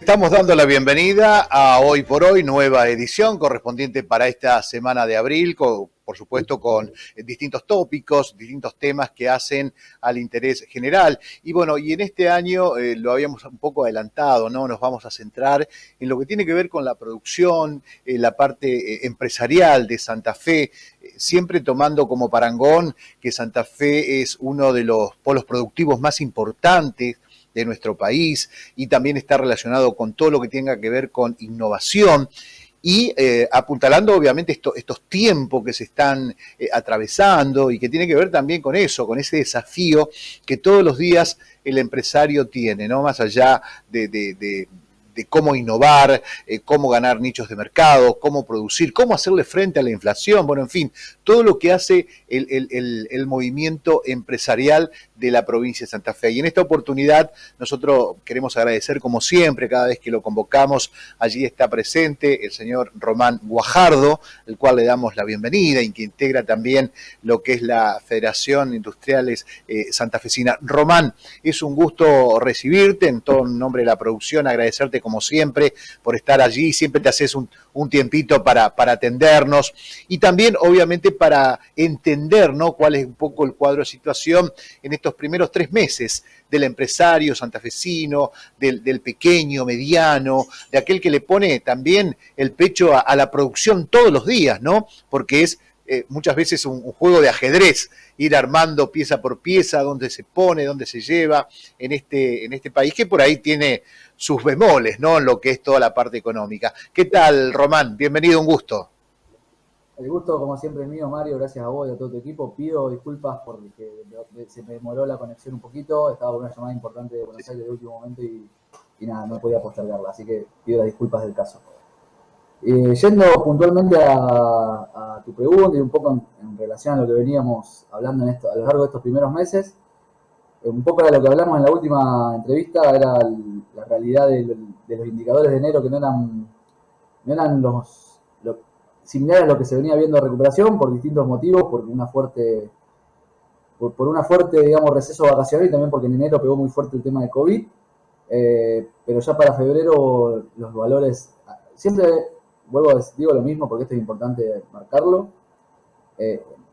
estamos dando la bienvenida a Hoy por Hoy, nueva edición correspondiente para esta semana de abril, por supuesto con distintos tópicos, distintos temas que hacen al interés general. Y bueno, y en este año lo habíamos un poco adelantado, ¿no? Nos vamos a centrar en lo que tiene que ver con la producción, la parte empresarial de Santa Fe, siempre tomando como parangón que Santa Fe es uno de los polos productivos más importantes de nuestro país y también está relacionado con todo lo que tenga que ver con innovación y apuntalando obviamente estos tiempos que se están atravesando y que tiene que ver también con eso, con ese desafío que todos los días el empresario tiene, ¿no? Más allá de cómo innovar, cómo ganar nichos de mercado, cómo producir, cómo hacerle frente a la inflación, bueno, en fin, todo lo que hace el movimiento empresarial de la provincia de Santa Fe. Y en esta oportunidad nosotros queremos agradecer, como siempre, cada vez que lo convocamos, allí está presente el señor Román Guajardo, el cual le damos la bienvenida y que integra también lo que es la Federación Industriales Santafesina. Román, es un gusto recibirte, en todo nombre de la producción, agradecerte como siempre por estar allí, siempre te haces un tiempito para atendernos y también obviamente para entender, ¿no?, cuál es un poco el cuadro de situación en estos primeros 3 meses del empresario santafesino, del pequeño, mediano, de aquel que le pone también el pecho a la producción todos los días, ¿no? Porque es muchas veces un juego de ajedrez, ir armando pieza por pieza, dónde se pone, dónde se lleva en este país, que por ahí tiene sus bemoles, ¿no?, en lo que es toda la parte económica. ¿Qué tal, Román? Bienvenido, un gusto. El gusto, como siempre, es mío, Mario. Gracias a vos y a todo tu equipo. Pido disculpas porque se me demoró la conexión un poquito. Estaba con una llamada importante de Buenos Aires de último momento y nada, no podía postergarla. Así que pido las disculpas del caso. Yendo puntualmente a tu pregunta y un poco en relación a lo que veníamos hablando a lo largo de estos primeros meses, un poco de lo que hablamos en la última entrevista era la realidad de los indicadores de enero que no eran similares a lo que se venía viendo de recuperación por distintos motivos, por una fuerte, digamos, receso vacacional y también porque en enero pegó muy fuerte el tema de COVID. Pero ya para febrero los valores, siempre digo lo mismo porque esto es importante marcarlo,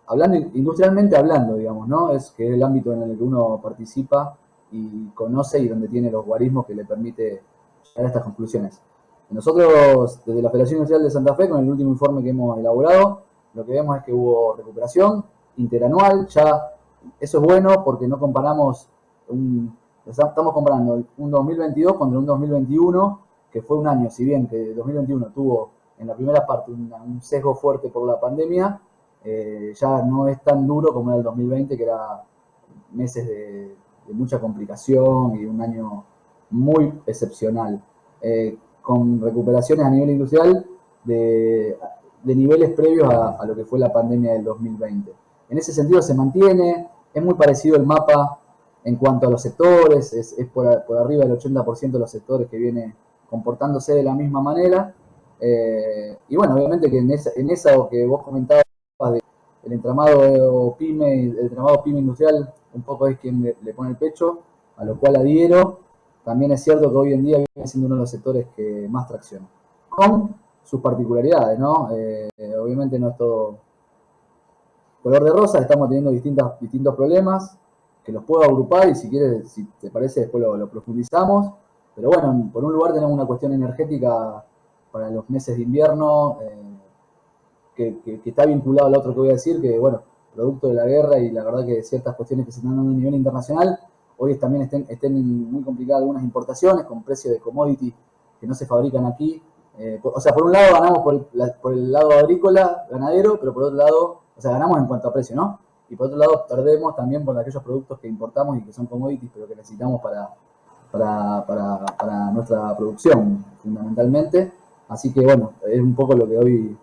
hablando industrialmente hablando, digamos, ¿no? Es que es el ámbito en el que uno participa y conoce y donde tiene los guarismos que le permite llegar a estas conclusiones. Nosotros, desde la Federación Industrial de Santa Fe, con el último informe que hemos elaborado, lo que vemos es que hubo recuperación interanual. Ya eso es bueno porque no comparamos estamos comparando un 2022 contra un 2021, que fue un año, si bien que 2021 tuvo en la primera parte un sesgo fuerte por la pandemia, ya no es tan duro como en el 2020, que era meses de mucha complicación y un año muy excepcional, con recuperaciones a nivel industrial de niveles previos a lo que fue la pandemia del 2020. En ese sentido se mantiene, es muy parecido el mapa en cuanto a los sectores, es por arriba del 80% de los sectores que viene comportándose de la misma manera. Y bueno, obviamente que en eso que vos comentabas, el entramado PYME industrial, un poco es quien le pone el pecho, a lo cual adhiero. También es cierto que hoy en día viene siendo uno de los sectores que más tracciona, con sus particularidades, ¿no? Obviamente no es todo color de rosa, estamos teniendo distintos problemas, que los puedo agrupar y si quieres, si te parece, después lo profundizamos. Pero bueno, por un lugar tenemos una cuestión energética para los meses de invierno, que está vinculado al otro que voy a decir, que bueno, producto de la guerra y la verdad que ciertas cuestiones que se están dando a nivel internacional, hoy también estén muy complicadas algunas importaciones con precios de commodity que no se fabrican aquí. O sea, por un lado ganamos por el lado agrícola, ganadero, pero por otro lado, o sea, ganamos en cuanto a precio, ¿no? Y por otro lado perdemos también por aquellos productos que importamos y que son commodities, pero que necesitamos para nuestra producción, fundamentalmente. Así que bueno, es un poco lo que hoy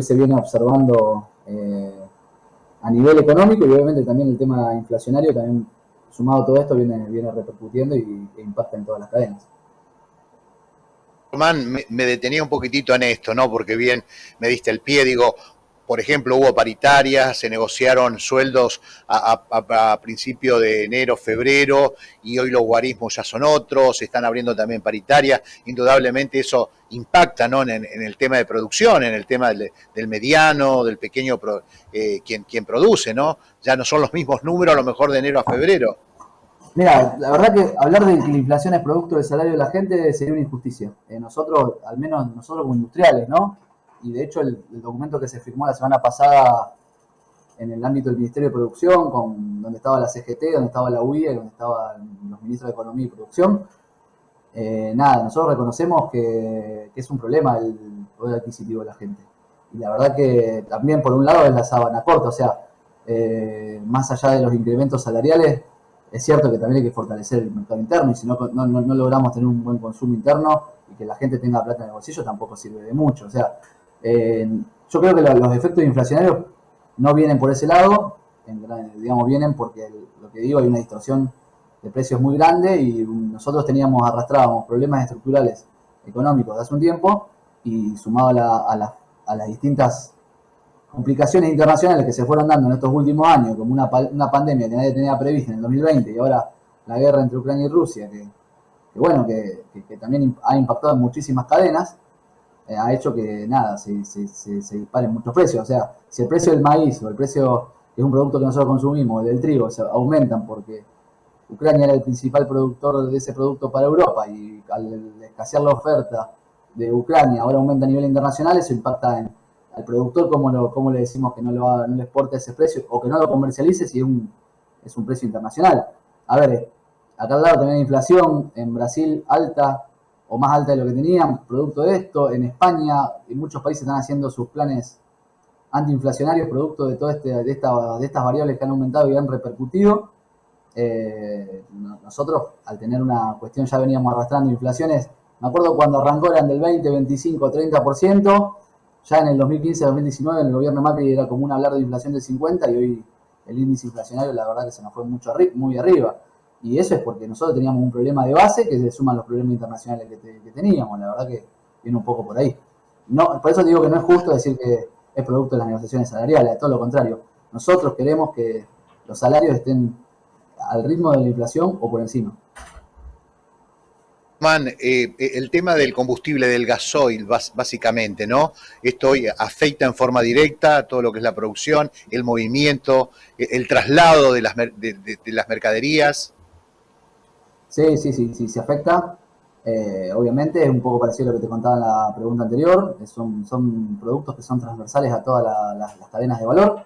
se viene observando a nivel económico, y obviamente también el tema inflacionario, también sumado a todo esto, viene repercutiendo e impacta en todas las cadenas. Román, me detenía un poquitito en esto, ¿no? Porque bien me diste el pie, digo, por ejemplo, hubo paritarias, se negociaron sueldos a principio de enero, febrero, y hoy los guarismos ya son otros, se están abriendo también paritarias. Indudablemente eso impacta, ¿no?, en el tema de producción, en el tema del mediano, del pequeño, quien produce, ¿no? Ya no son los mismos números a lo mejor de enero a febrero. Mira, la verdad que hablar de que la inflación es producto del salario de la gente sería una injusticia. Nosotros, al menos nosotros como industriales, ¿no? Y de hecho el documento que se firmó la semana pasada en el ámbito del Ministerio de Producción, donde estaba la CGT, donde estaba la UIA, donde estaban los ministros de Economía y Producción, nada, nosotros reconocemos que es un problema el poder adquisitivo de la gente. Y la verdad que también por un lado es la sábana corta, o sea, más allá de los incrementos salariales, es cierto que también hay que fortalecer el mercado interno y si no logramos tener un buen consumo interno y que la gente tenga plata en el bolsillo tampoco sirve de mucho. O sea, yo creo que los efectos inflacionarios no vienen por ese lado, digamos, vienen porque lo que digo, hay una distorsión de precios muy grande y nosotros arrastrábamos problemas estructurales económicos de hace un tiempo y sumado a las distintas complicaciones internacionales que se fueron dando en estos últimos años, como una pandemia que nadie tenía prevista en el 2020 y ahora la guerra entre Ucrania y Rusia, que también ha impactado en muchísimas cadenas, ha hecho que nada, se disparen muchos precios. O sea, si el precio del maíz o el precio, que es un producto que nosotros consumimos, del trigo, se aumentan porque Ucrania era el principal productor de ese producto para Europa y al escasear la oferta de Ucrania ahora aumenta a nivel internacional, eso impacta al productor, cómo le decimos que no le exporte ese precio o que no lo comercialice si es un precio internacional. A ver, acá al lado también hay inflación, en Brasil alta o más alta de lo que tenían, producto de esto, en España y muchos países están haciendo sus planes antiinflacionarios producto de de estas variables que han aumentado y han repercutido. Nosotros, al tener una cuestión, ya veníamos arrastrando inflaciones. Me acuerdo cuando arrancó eran del 20, 25, 30%. Ya en el 2015-2019 en el gobierno de Macri era común hablar de inflación del 50 y hoy el índice inflacionario la verdad que se nos fue muy arriba. Y eso es porque nosotros teníamos un problema de base que se suman los problemas internacionales que teníamos. La verdad que viene un poco por ahí. No, por eso digo que no es justo decir que es producto de las negociaciones salariales, todo lo contrario. Nosotros queremos que los salarios estén al ritmo de la inflación o por encima. El tema del combustible, del gasoil, básicamente, ¿no? Esto afecta en forma directa a todo lo que es la producción, el movimiento, el traslado de las mercaderías. Sí, se afecta. Obviamente es un poco parecido a lo que te contaba en la pregunta anterior. Son productos que son transversales a todas las cadenas de valor.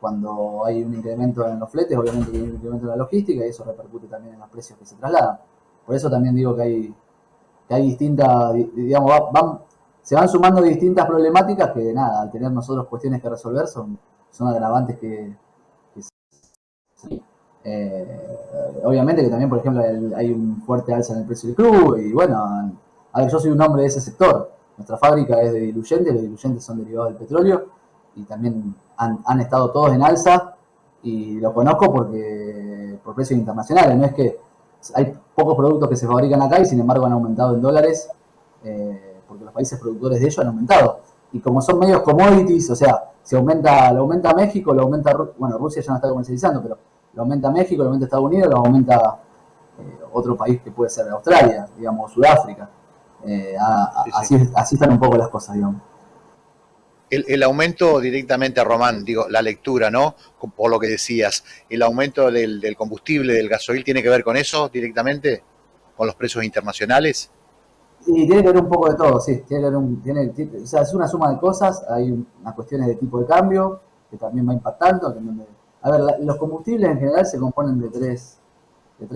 Cuando hay un incremento en los fletes, obviamente hay un incremento en la logística y eso repercute también en los precios que se trasladan. Por eso también digo que hay distintas, digamos, se van sumando distintas problemáticas que nada, al tener nosotros cuestiones que resolver son agravantes que obviamente que también, por ejemplo, hay un fuerte alza en el precio del crudo y bueno, a ver, yo soy un hombre de ese sector. Nuestra fábrica es de diluyentes, los diluyentes son derivados del petróleo y también han estado todos en alza y lo conozco por precios internacionales, no es que hay pocos productos que se fabrican acá y sin embargo han aumentado en dólares porque los países productores de ellos han aumentado. Y como son medios commodities, o sea, lo aumenta México, lo aumenta, bueno, Rusia ya no está comercializando, pero lo aumenta México, lo aumenta Estados Unidos, lo aumenta otro país que puede ser Australia, digamos, Sudáfrica. Así están un poco las cosas, digamos. El aumento directamente, Román, digo, la lectura, ¿no? Por lo que decías, el aumento del combustible, del gasoil, ¿tiene que ver con eso directamente? ¿Con los precios internacionales? Y tiene que ver un poco de todo, sí. O sea, es una suma de cosas. Hay unas cuestiones de tipo de cambio que también va impactando. A ver, los combustibles en general se componen de tres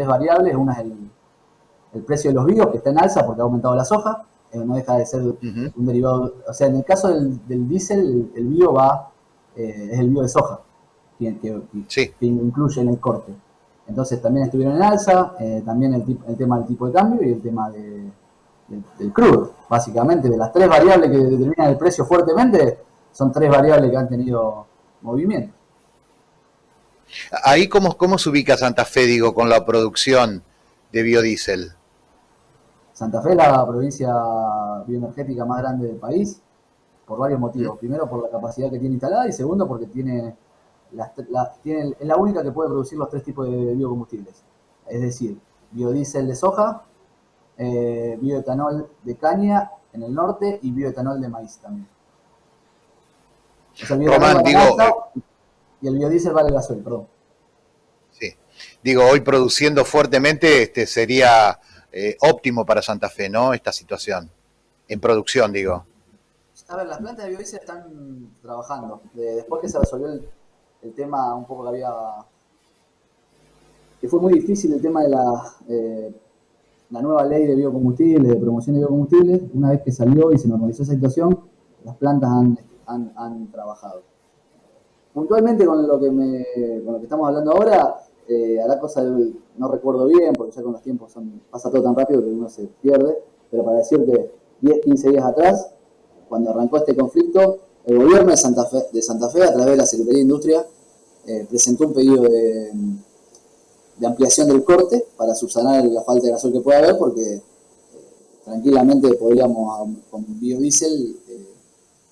variables. Una es el precio de los bios, que está en alza porque ha aumentado la soja. No deja de ser un derivado. O sea, en el caso del diésel, el bio es el bio de soja, que incluye en el corte. Entonces también estuvieron en alza, también el tema del tipo de cambio y el tema del crudo. Básicamente, de las tres variables que determinan el precio fuertemente, son tres variables que han tenido movimiento. Ahí, ¿cómo se ubica Santa Fe, digo, con la producción de biodiesel? Santa Fe es la provincia bioenergética más grande del país. por varios motivos. Primero, por la capacidad que tiene instalada, y segundo, porque es la única que puede producir los 3 tipos de biocombustibles. Es decir, biodiesel de soja, bioetanol de caña en el norte y bioetanol de maíz también. O sea, el bioetanol Román, va digo, nafta y el biodiesel va al gasoil, perdón. sí, digo, hoy produciendo fuertemente sería óptimo para Santa Fe, ¿no? Esta situación, en producción, digo. A ver, las plantas de biodiesel están trabajando. Después que se resolvió el tema un poco que fue muy difícil el tema de la nueva ley de biocombustibles, de promoción de biocombustibles, una vez que salió y se normalizó esa situación, las plantas han trabajado. Puntualmente con lo que estamos hablando ahora, hará cosa no recuerdo bien, porque ya con los tiempos pasa todo tan rápido que uno se pierde, pero para decirte, 10, 15 días atrás, cuando arrancó este conflicto, el gobierno de Santa Fe a través de la Secretaría de Industria, presentó un pedido de ampliación del corte para subsanar la falta de gasoil que puede haber, porque tranquilamente podríamos, con biodiesel,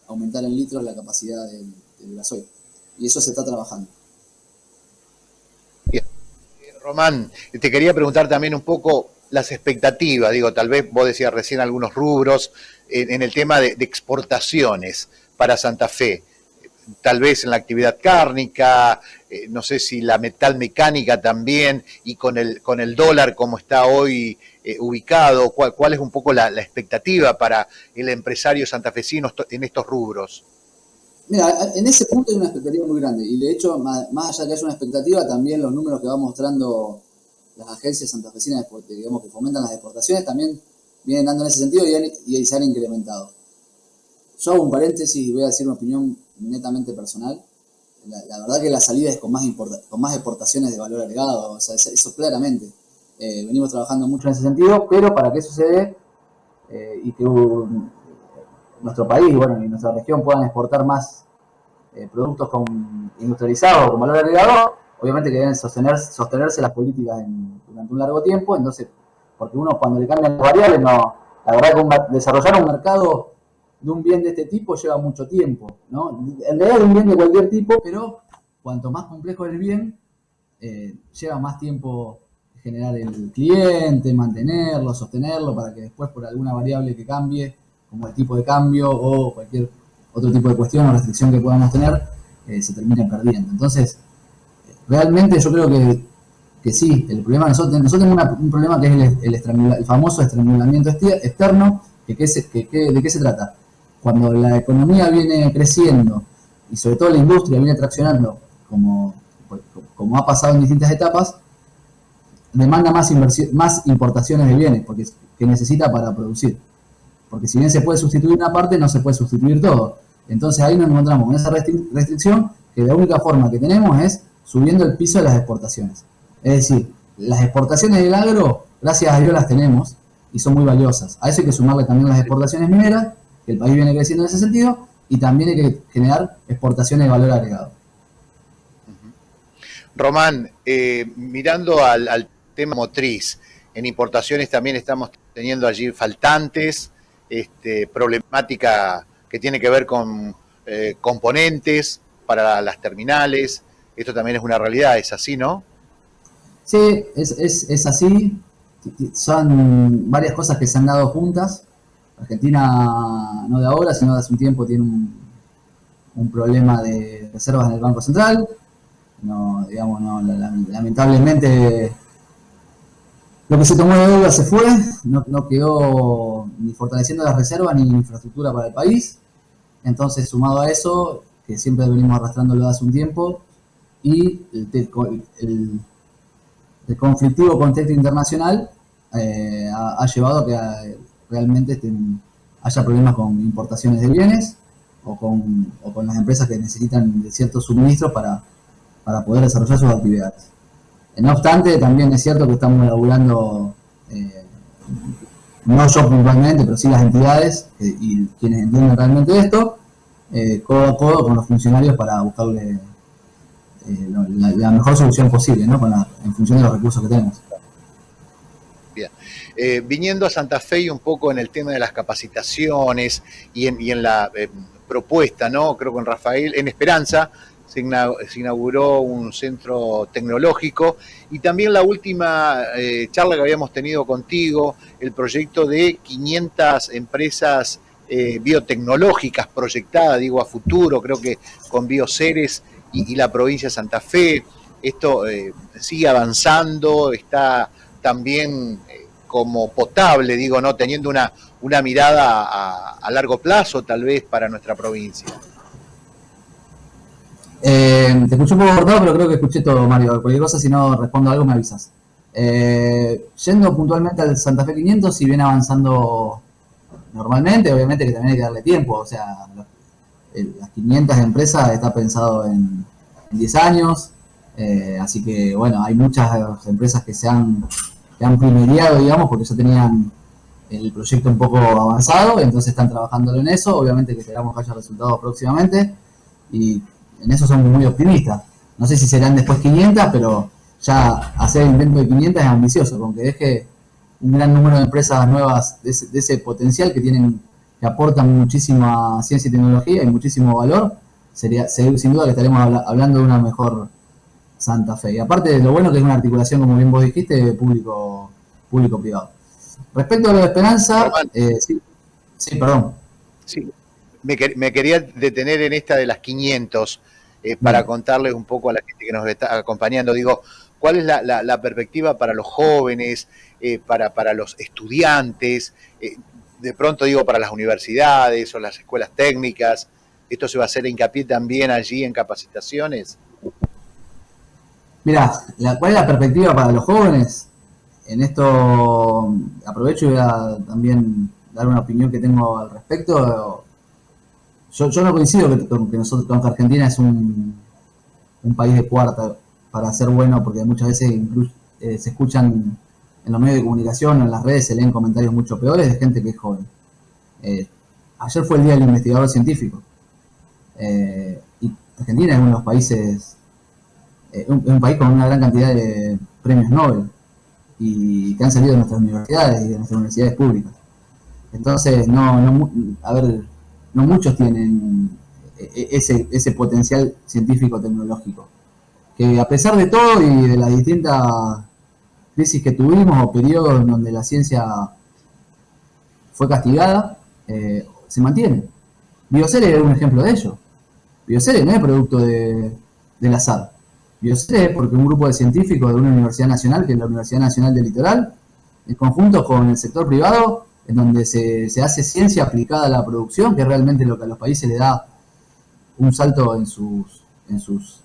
aumentar en litros la capacidad del gasoil. Y eso se está trabajando. Bien. Román, te quería preguntar también un poco las expectativas, digo, tal vez vos decías recién algunos rubros en el tema de exportaciones para Santa Fe, tal vez en la actividad cárnica, no sé si la metalmecánica también, y con el dólar como está hoy ubicado, ¿cuál es un poco la expectativa para el empresario santafesino en estos rubros? Mira, en ese punto hay una expectativa muy grande, y de hecho, más allá de que haya una expectativa, también los números que va mostrando las agencias santafesinas, digamos, que fomentan las exportaciones, también vienen dando en ese sentido y se han incrementado. Yo hago un paréntesis y voy a decir una opinión netamente personal. La verdad que la salida es con más exportaciones de valor agregado, o sea, eso claramente. Venimos trabajando mucho en ese sentido, pero para que eso se dé y que nuestro país y nuestra región puedan exportar más productos industrializados con valor agregado, obviamente que deben sostenerse las políticas durante un largo tiempo. Entonces, porque uno cuando le cambian las variables, no, la verdad que desarrollar un mercado de un bien de este tipo lleva mucho tiempo, ¿no? En realidad de un bien de cualquier tipo, pero cuanto más complejo es el bien, lleva más tiempo generar el cliente, mantenerlo, sostenerlo, para que después por alguna variable que cambie, como el tipo de cambio o cualquier otro tipo de cuestión o restricción que podamos tener, se termine perdiendo. Entonces, realmente yo creo que sí, el problema nosotros tenemos un problema que es el famoso estrangulamiento externo. ¿De qué se trata? Cuando la economía viene creciendo y sobre todo la industria viene traccionando, como ha pasado en distintas etapas, demanda más importaciones de bienes que necesita para producir. Porque si bien se puede sustituir una parte, no se puede sustituir todo. Entonces ahí nos encontramos con esa restricción, que la única forma que tenemos es subiendo el piso de las exportaciones. Es decir, las exportaciones del agro, gracias a Dios las tenemos y son muy valiosas. A eso hay que sumarle también las exportaciones mineras, que el país viene creciendo en ese sentido, y también hay que generar exportaciones de valor agregado. Román, mirando al tema motriz, en importaciones también estamos teniendo allí faltantes, problemática que tiene que ver con componentes para las terminales. Esto también es una realidad, es así, ¿no? Sí, es así. Son varias cosas que se han dado juntas. Argentina, no de ahora, sino de hace un tiempo, tiene un problema de reservas en el Banco Central. No, digamos, no, lamentablemente lo que se tomó de deuda se fue, no quedó ni fortaleciendo las reservas ni infraestructura para el país. Entonces, sumado a eso, que siempre venimos arrastrándolo hace un tiempo, y el conflictivo contexto internacional ha llevado a que realmente haya problemas con importaciones de bienes o con las empresas que necesitan de ciertos suministros para poder desarrollar sus actividades. No obstante, también es cierto que estamos elaborando, no yo puntualmente, pero sí las entidades y quienes entienden realmente esto, codo a codo con los funcionarios para buscarle la mejor solución posible, ¿no? En función de los recursos que tenemos. Bien. Viniendo a Santa Fe y un poco en el tema de las capacitaciones y en la propuesta, ¿no? Creo que en Rafael, en Esperanza, se inauguró un centro tecnológico y también la última charla que habíamos tenido contigo, el proyecto de 500 empresas biotecnológicas proyectadas, digo, a futuro, creo que con Bioceres y la provincia de Santa Fe. Esto sigue avanzando, está también como potable, digo, ¿no? Teniendo una mirada a largo plazo, tal vez, para nuestra provincia. Te escuché un poco cortado, pero creo que escuché todo, Mario. Cualquier cosa, si no respondo algo, me avisas. Yendo puntualmente al Santa Fe 500, si viene avanzando normalmente, obviamente que también hay que darle tiempo. O sea, las 500 empresas está pensado en 10 años. Así que, bueno, hay muchas empresas que han primereado, digamos, porque ya tenían el proyecto un poco avanzado, entonces están trabajando en eso. Obviamente que esperamos que haya resultados próximamente. Y en eso somos muy optimistas. No sé si serán después 500, pero ya hacer el intento de 500 es ambicioso, con que deje un gran número de empresas nuevas de ese potencial que aportan muchísima ciencia y tecnología y muchísimo valor, sin duda que estaremos hablando de una mejor Santa Fe. Y aparte, lo bueno que es una articulación, como bien vos dijiste, público-privado. Respecto a lo de Esperanza, sí, perdón. Sí, me quería detener en esta de las 500 para contarles un poco a la gente que nos está acompañando. Digo, ¿cuál es la perspectiva para los jóvenes, para los estudiantes? De pronto digo, para las universidades o las escuelas técnicas. ¿Esto se va a hacer hincapié también allí en capacitaciones? Mirá, ¿cuál es la perspectiva para los jóvenes? En esto aprovecho y voy a también dar una opinión que tengo al respecto. Yo no coincido con que Argentina es un país de cuarta para ser bueno, porque muchas veces se escuchan en los medios de comunicación o en las redes, se leen comentarios mucho peores de gente que es joven. Ayer fue el Día del Investigador Científico. Y Argentina es uno de los países, un país con una gran cantidad de premios Nobel y que han salido de nuestras universidades y de nuestras universidades públicas. Entonces, no muchos tienen ese potencial científico-tecnológico. Que a pesar de todo y de las distintas crisis que tuvimos o periodos en donde la ciencia fue castigada, se mantiene. Bioceres es un ejemplo de ello. Bioceres no es producto del azar. Bioceres es porque un grupo de científicos de una universidad nacional, que es la Universidad Nacional del Litoral, en conjunto con el sector privado, en donde se hace ciencia aplicada a la producción, que es realmente lo que a los países le da un salto en sus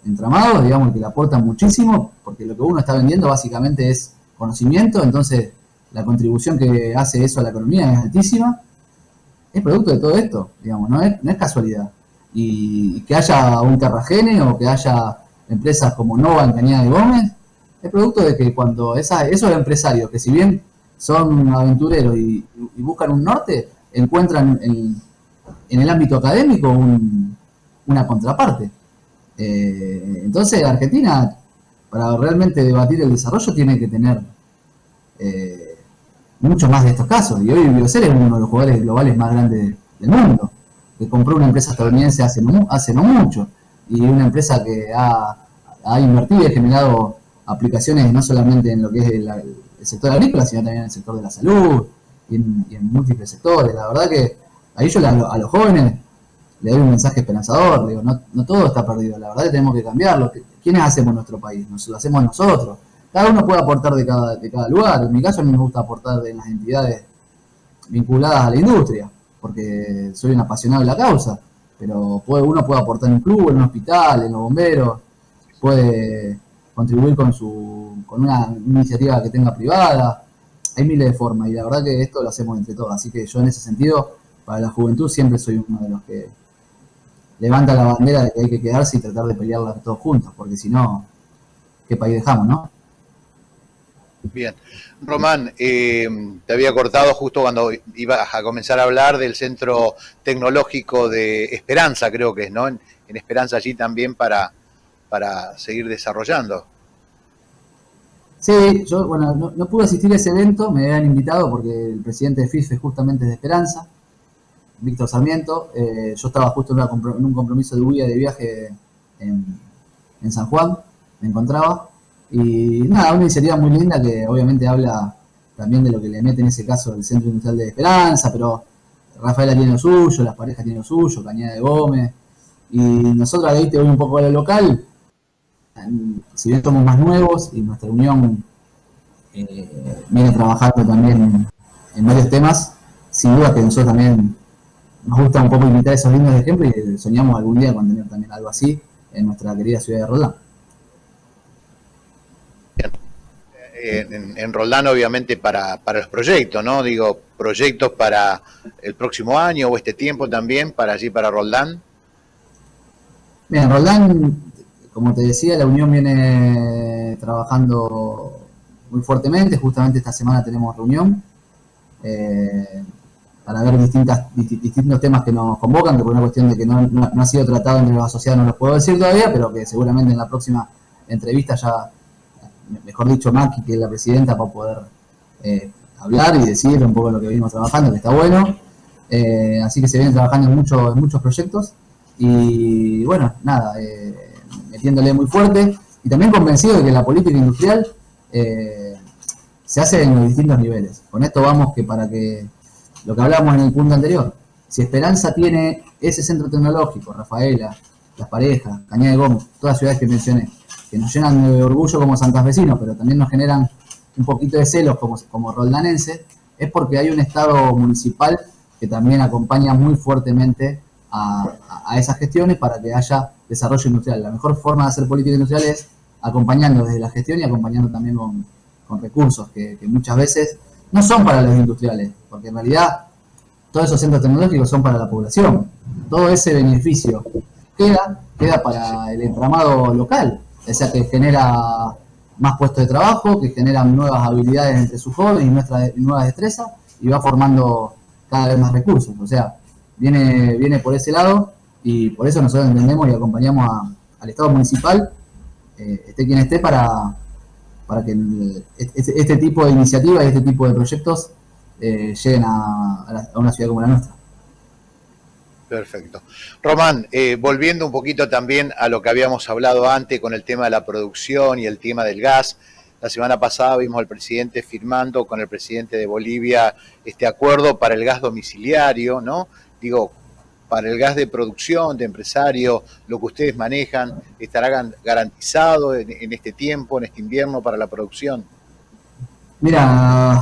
entramados, digamos, que le aportan muchísimo, porque lo que uno está vendiendo básicamente es conocimiento, entonces la contribución que hace eso a la economía es altísima. Es producto de todo esto, digamos, no es casualidad. Y que haya un Terragene o que haya empresas como Nova en Cañada de Gómez, es producto de que cuando esos empresarios, que si bien son aventureros y buscan un norte, encuentran en el ámbito académico una contraparte. Entonces Argentina, para realmente debatir el desarrollo, tiene que tener mucho más de estos casos. Y hoy Bioceres es uno de los jugadores globales más grandes del mundo, que compró una empresa estadounidense hace no mucho, y una empresa que ha invertido y ha generado aplicaciones no solamente en lo que es el sector agrícola, sino también en el sector de la salud y en múltiples sectores. La verdad que ahí yo a los jóvenes le doy un mensaje esperanzador, digo, no todo está perdido, la verdad que tenemos que cambiarlo. ¿Quiénes hacemos nuestro país? Lo hacemos nosotros. Cada uno puede aportar de cada lugar. En mi caso a mí me gusta aportar en las entidades vinculadas a la industria, porque soy un apasionado de la causa, pero uno puede aportar en un club, en un hospital, en los bomberos, puede contribuir con una iniciativa que tenga privada. Hay miles de formas y la verdad que esto lo hacemos entre todos. Así que yo en ese sentido, para la juventud siempre soy uno de los que levanta la bandera de que hay que quedarse y tratar de pelearla todos juntos, porque si no, ¿qué país dejamos, no? Bien. Román, te había cortado justo cuando ibas a comenzar a hablar del Centro Tecnológico de Esperanza, creo que es, ¿no? En Esperanza allí también para seguir desarrollando. Sí, yo, bueno, no pude asistir a ese evento, me habían invitado porque el presidente de FIF es justamente de Esperanza. Víctor Sarmiento. Yo estaba justo en un compromiso de viaje en San Juan, me encontraba. Y nada, una iniciativa muy linda que obviamente habla también de lo que le mete en ese caso el Centro Industrial de Esperanza, pero Rafaela tiene lo suyo, las parejas tienen lo suyo, Cañada de Gómez. Y nosotros ahí te voy un poco a lo local. Si bien somos más nuevos y nuestra unión viene trabajando también en varios temas, sin duda que nosotros también nos gusta un poco imitar esos lindos ejemplos y soñamos algún día con tener también algo así en nuestra querida ciudad de Roldán. En Roldán, obviamente, para los proyectos, ¿no? Digo, proyectos para el próximo año o este tiempo también, para allí, para Roldán. Bien, en Roldán, como te decía, la Unión viene trabajando muy fuertemente. Justamente esta semana tenemos reunión para ver distintos temas que nos convocan, que por una cuestión de que no ha sido tratado entre los asociados no los puedo decir todavía, pero que seguramente en la próxima entrevista ya, mejor dicho, Maki, que es la presidenta, va a poder hablar y decir un poco lo que venimos trabajando, que está bueno. Así que se viene trabajando en muchos proyectos y bueno, nada, metiéndole muy fuerte y también convencido de que la política industrial se hace en los distintos niveles. Con esto vamos que para que lo que hablamos en el punto anterior, si Esperanza tiene ese centro tecnológico, Rafaela, Las Parejas, Cañada de Gómez, todas las ciudades que mencioné, que nos llenan de orgullo como santafesinos, pero también nos generan un poquito de celos como roldanense, es porque hay un Estado municipal que también acompaña muy fuertemente a esas gestiones para que haya desarrollo industrial. La mejor forma de hacer política industrial es acompañando desde la gestión y acompañando también con recursos que muchas veces no son para los industriales, porque en realidad todos esos centros tecnológicos son para la población. Todo ese beneficio queda para el entramado local, o sea que genera más puestos de trabajo, que generan nuevas habilidades entre sus jóvenes y nuevas destrezas y va formando cada vez más recursos. O sea, viene por ese lado y por eso nosotros entendemos y acompañamos al Estado municipal, esté quien esté, para que este tipo de iniciativas y este tipo de proyectos lleguen a una ciudad como la nuestra. Perfecto. Román, volviendo un poquito también a lo que habíamos hablado antes con el tema de la producción y el tema del gas. La semana pasada vimos al presidente firmando con el presidente de Bolivia este acuerdo para el gas domiciliario, ¿no? Digo, para el gas de producción, de empresario, lo que ustedes manejan, ¿estará garantizado en este tiempo, en este invierno, para la producción? Mira,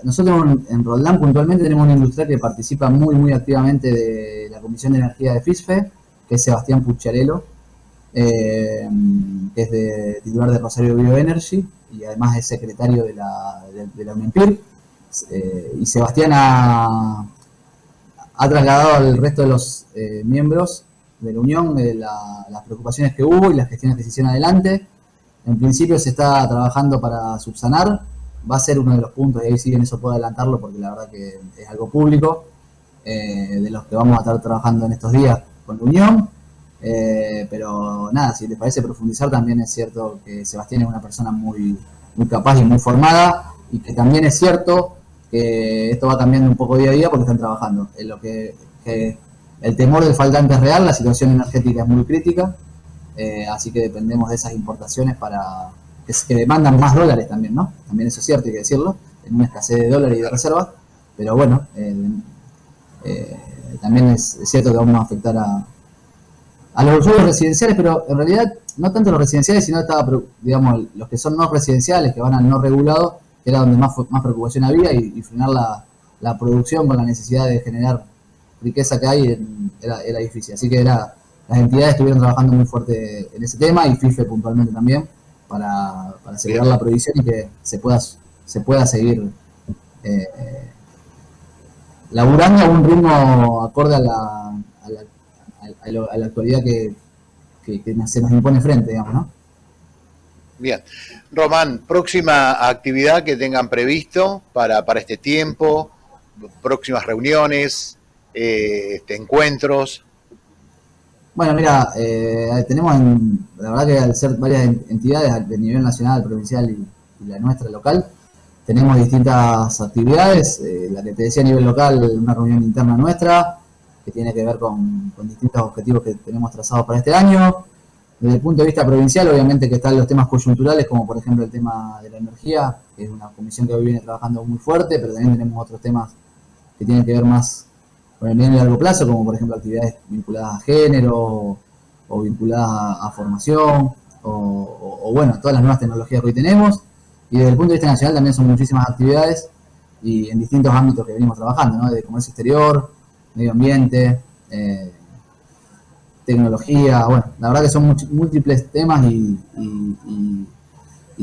nosotros en Roldán puntualmente tenemos una industria que participa muy activamente de la Comisión de Energía de FISFE, que es Sebastián Pucciarello, que es titular de Rosario Bioenergy y además es secretario de la UNEMPIR. Y Sebastián ha trasladado al resto de los miembros de la Unión las preocupaciones que hubo y las gestiones que se hicieron adelante. En principio se está trabajando para subsanar, va a ser uno de los puntos, y ahí sí en eso puedo adelantarlo porque la verdad que es algo público, de los que vamos a estar trabajando en estos días con la Unión. Pero nada, si les parece profundizar, también es cierto que Sebastián es una persona muy capaz y muy formada, y que también es cierto que esto va cambiando un poco día a día porque están trabajando. En lo que el temor del faltante es real, la situación energética es muy crítica, así que dependemos de esas importaciones que demandan más dólares también, ¿no? También eso es cierto, hay que decirlo, en una escasez de dólares y de reservas, pero bueno, también es cierto que vamos a afectar a los usuarios residenciales, pero en realidad no tanto los residenciales, sino digamos, los que son no residenciales, que van al no regulado, que era donde más preocupación había, y frenar la producción con la necesidad de generar riqueza que hay era difícil. Así que las entidades estuvieron trabajando muy fuerte en ese tema, y FIFE puntualmente también, para asegurar la provisión y que se pueda seguir laburando a un ritmo acorde a la actualidad que se nos impone frente, digamos, ¿no? Bien. Román, próxima actividad que tengan previsto para este tiempo, próximas reuniones, encuentros. Bueno, mira, tenemos, la verdad que al ser varias entidades de nivel nacional, provincial y la nuestra local, tenemos distintas actividades, la que te decía a nivel local, una reunión interna nuestra, que tiene que ver con distintos objetivos que tenemos trazados para este año. Desde el punto de vista provincial, obviamente que están los temas coyunturales, como por ejemplo el tema de la energía, que es una comisión que hoy viene trabajando muy fuerte, pero también tenemos otros temas que tienen que ver más con el mediano y largo plazo, como por ejemplo actividades vinculadas a género o vinculadas a formación, o bueno, todas las nuevas tecnologías que hoy tenemos. Y desde el punto de vista nacional también son muchísimas actividades y en distintos ámbitos que venimos trabajando, ¿no? De comercio exterior, medio ambiente, tecnología, bueno, la verdad que son múltiples temas y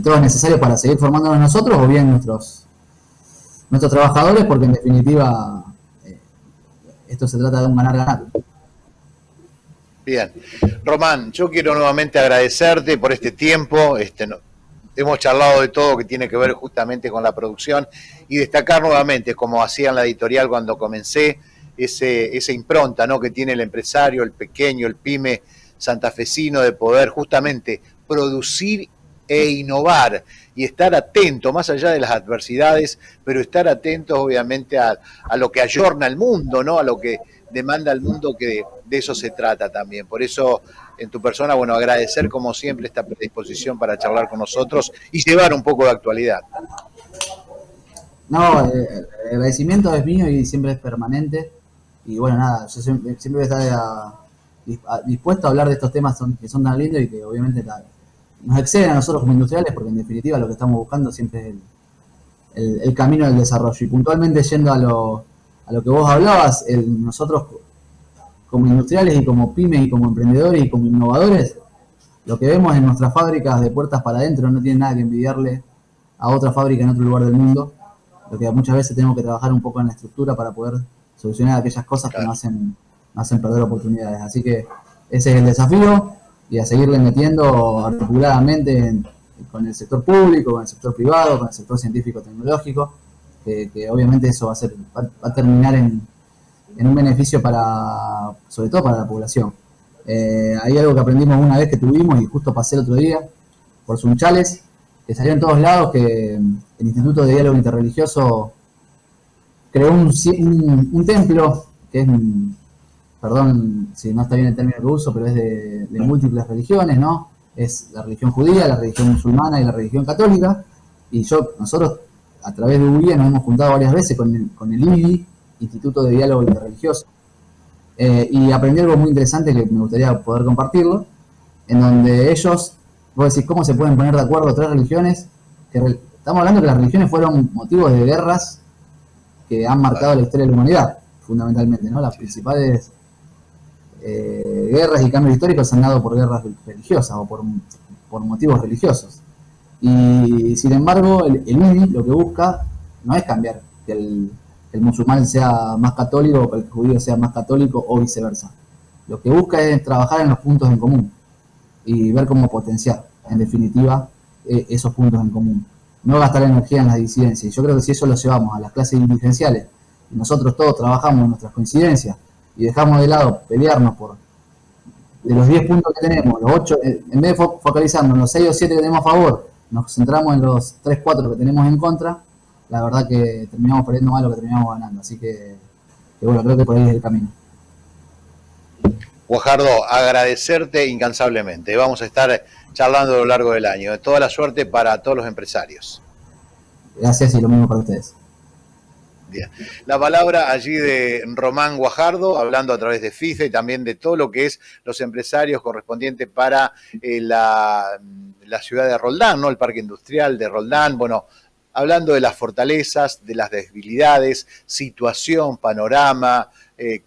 todo es necesario para seguir formándonos nosotros o bien nuestros trabajadores, porque en definitiva esto se trata de un ganar-ganar. Bien. Román, yo quiero nuevamente agradecerte por este tiempo. Hemos charlado de todo que tiene que ver justamente con la producción y destacar nuevamente, como hacía en la editorial cuando comencé, esa impronta, ¿no?, que tiene el empresario, el pequeño, el pyme santafesino, de poder justamente producir e innovar y estar atento, más allá de las adversidades, pero estar atentos obviamente a lo que ayorna el mundo, ¿no?, a lo que demanda el mundo, que de eso se trata también. Por eso, en tu persona, bueno, agradecer como siempre esta predisposición para charlar con nosotros y llevar un poco de actualidad. No, el agradecimiento es mío y siempre es permanente. Y bueno, nada, yo siempre voy a estar dispuesto a hablar de estos temas que son tan lindos y que obviamente nos exceden a nosotros como industriales, porque en definitiva lo que estamos buscando siempre es el camino del desarrollo. Y puntualmente yendo a lo que vos hablabas, nosotros como industriales y como pymes y como emprendedores y como innovadores, lo que vemos en nuestras fábricas de puertas para adentro no tiene nada que envidiarle a otra fábrica en otro lugar del mundo. Lo que muchas veces tenemos que trabajar un poco en la estructura para poder solucionar aquellas cosas que nos hacen perder oportunidades. Así que ese es el desafío, y a seguirle metiendo articuladamente con el sector público, con el sector privado, con el sector científico-tecnológico, que obviamente eso va a terminar en un beneficio sobre todo para la población. Hay algo que aprendimos una vez que tuvimos, y justo pasé el otro día por Sunchales, que salió en todos lados, que el Instituto de Diálogo Interreligioso creó un templo que es, perdón si no está bien el término que uso, pero es de múltiples religiones, ¿no? Es la religión judía, la religión musulmana y la religión católica. Y nosotros, a través de UBIA, nos hemos juntado varias veces con el IDI, Instituto de Diálogo Interreligioso, y aprendí algo muy interesante que me gustaría poder compartirlo, en donde ellos, vos decís, ¿cómo se pueden poner de acuerdo tres religiones? Estamos hablando que las religiones fueron motivos de guerras que han marcado la historia de la humanidad, fundamentalmente, ¿no? Las principales guerras y cambios históricos se han dado por guerras religiosas o por motivos religiosos. Y sin embargo, el IDI lo que busca no es cambiar que el musulmán sea más católico o que el judío sea más católico o viceversa. Lo que busca es trabajar en los puntos en común y ver cómo potenciar, en definitiva, esos puntos en común. No gastar energía en las disidencias. Y yo creo que si eso lo llevamos a las clases dirigenciales, y nosotros todos trabajamos en nuestras coincidencias y dejamos de lado pelearnos de los 10 puntos que tenemos, los 8, en vez de focalizarnos en los 6 o 7 que tenemos a favor, nos centramos en los 3 o 4 que tenemos en contra, la verdad que terminamos perdiendo más de lo que terminamos ganando. Así que bueno, creo que por ahí es el camino. Guajardo, agradecerte incansablemente. Vamos a estar charlando a lo largo del año. Toda la suerte para todos los empresarios. Gracias, y lo mismo para ustedes. Bien. La palabra allí de Román Guajardo, hablando a través de FIFA y también de todo lo que es los empresarios correspondientes para la ciudad de Roldán, ¿no? El parque industrial de Roldán. Bueno, hablando de las fortalezas, de las debilidades, situación, panorama,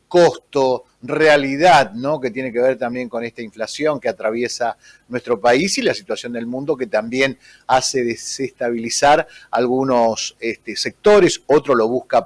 costo, realidad, ¿no?, que tiene que ver también con esta inflación que atraviesa nuestro país y la situación del mundo, que también hace desestabilizar algunos sectores. Otro lo busca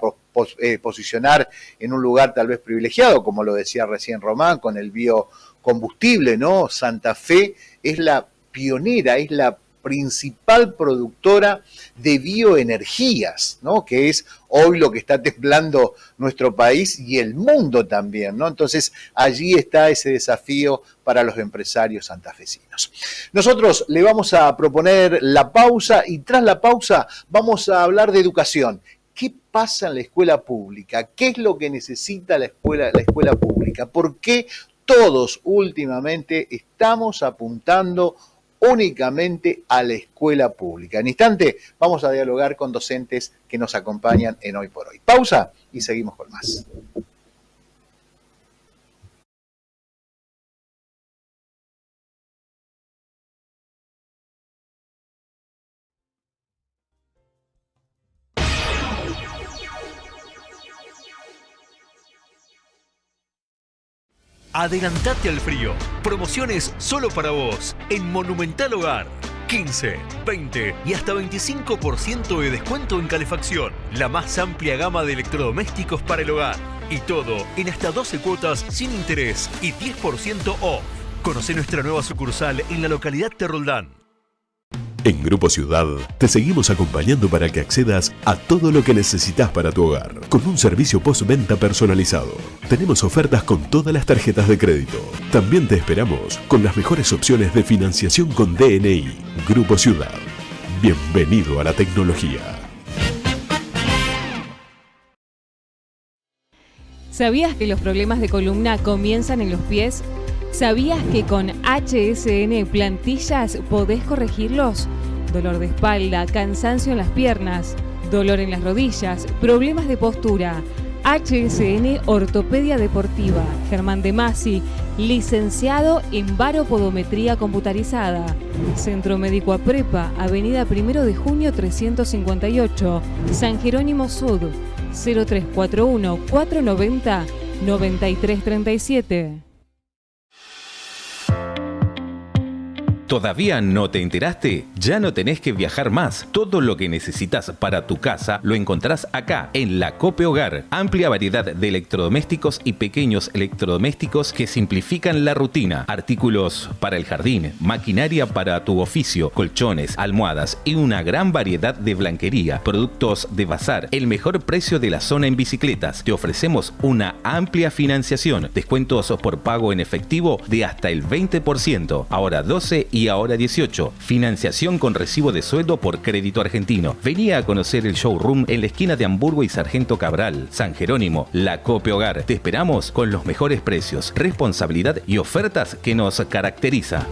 posicionar en un lugar tal vez privilegiado, como lo decía recién Román, con el biocombustible, ¿no? Santa Fe es la pionera, es la principal productora de bioenergías, ¿no? Que es hoy lo que está temblando nuestro país y el mundo también, ¿no? Entonces, allí está ese desafío para los empresarios santafesinos. Nosotros le vamos a proponer la pausa y tras la pausa vamos a hablar de educación. ¿Qué pasa en la escuela pública? ¿Qué es lo que necesita la escuela pública? ¿Por qué todos últimamente estamos apuntando únicamente a la escuela pública? En instante vamos a dialogar con docentes que nos acompañan en Hoy por Hoy. Pausa y seguimos con más. Adelantate al frío. Promociones solo para vos en Monumental Hogar. 15, 20 y hasta 25% de descuento en calefacción. La más amplia gama de electrodomésticos para el hogar. Y todo en hasta 12 cuotas sin interés y 10% off. Conoce nuestra nueva sucursal en la localidad de Roldán. En Grupo Ciudad te seguimos acompañando para que accedas a todo lo que necesitas para tu hogar, con un servicio postventa personalizado. Tenemos ofertas con todas las tarjetas de crédito. También te esperamos con las mejores opciones de financiación con DNI. Grupo Ciudad. Bienvenido a la tecnología. ¿Sabías que los problemas de columna comienzan en los pies? ¿Sabías que con HSN Plantillas podés corregirlos? Dolor de espalda, cansancio en las piernas, dolor en las rodillas, problemas de postura. HSN Ortopedia Deportiva. Germán de Masi, licenciado en baropodometría computarizada. Centro Médico Aprepa, Avenida 1 de Junio 358, San Jerónimo Sud, 0341 490 9337. ¿Todavía no te enteraste? Ya no tenés que viajar más. Todo lo que necesitas para tu casa lo encontrás acá, en la Cope Hogar. Amplia variedad de electrodomésticos y pequeños electrodomésticos que simplifican la rutina. Artículos para el jardín, maquinaria para tu oficio, colchones, almohadas y una gran variedad de blanquería. Productos de bazar, el mejor precio de la zona en bicicletas. Te ofrecemos una amplia financiación. Descuentos por pago en efectivo de hasta el 20%. Ahora 12 y ahora 18. Financiación con recibo de sueldo por crédito argentino. Vení a conocer el showroom en la esquina de Hamburgo y Sargento Cabral, San Jerónimo, la Cope Hogar. Te esperamos con los mejores precios, responsabilidad y ofertas que nos caracteriza.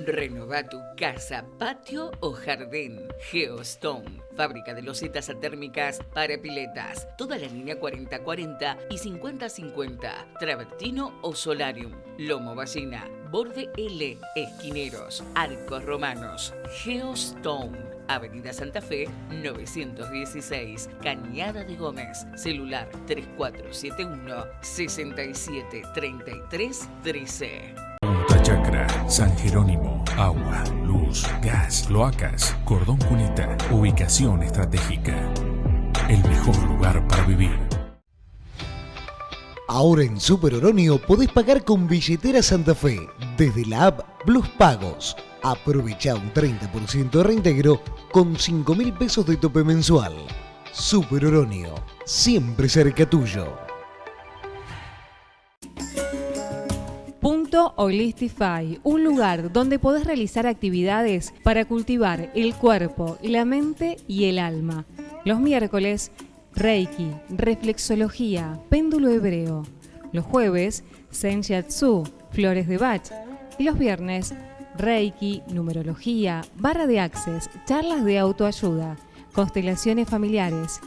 Renova tu casa, patio o jardín. Geostone, fábrica de losetas térmicas para piletas. Toda la línea 4040 y 5050. Travertino o solarium. Lomo ballena, borde L, esquineros, arcos romanos. Geostone, Avenida Santa Fe, 916, Cañada de Gómez. Celular 3471 673313. Chacra, San Jerónimo, agua, luz, gas, cloacas, cordón cuneta, ubicación estratégica. El mejor lugar para vivir. Ahora en Super Oronio podés pagar con billetera Santa Fe desde la app Plus Pagos. Aprovecha un 30% de reintegro con 5.000 pesos de tope mensual. Super Oronio, siempre cerca tuyo. Punto Holistify, un lugar donde podés realizar actividades para cultivar el cuerpo, la mente y el alma. Los miércoles, Reiki, reflexología, péndulo hebreo. Los jueves, Senjatsu, flores de Bach. Y los viernes, Reiki, numerología, barra de access, charlas de autoayuda, constelaciones familiares.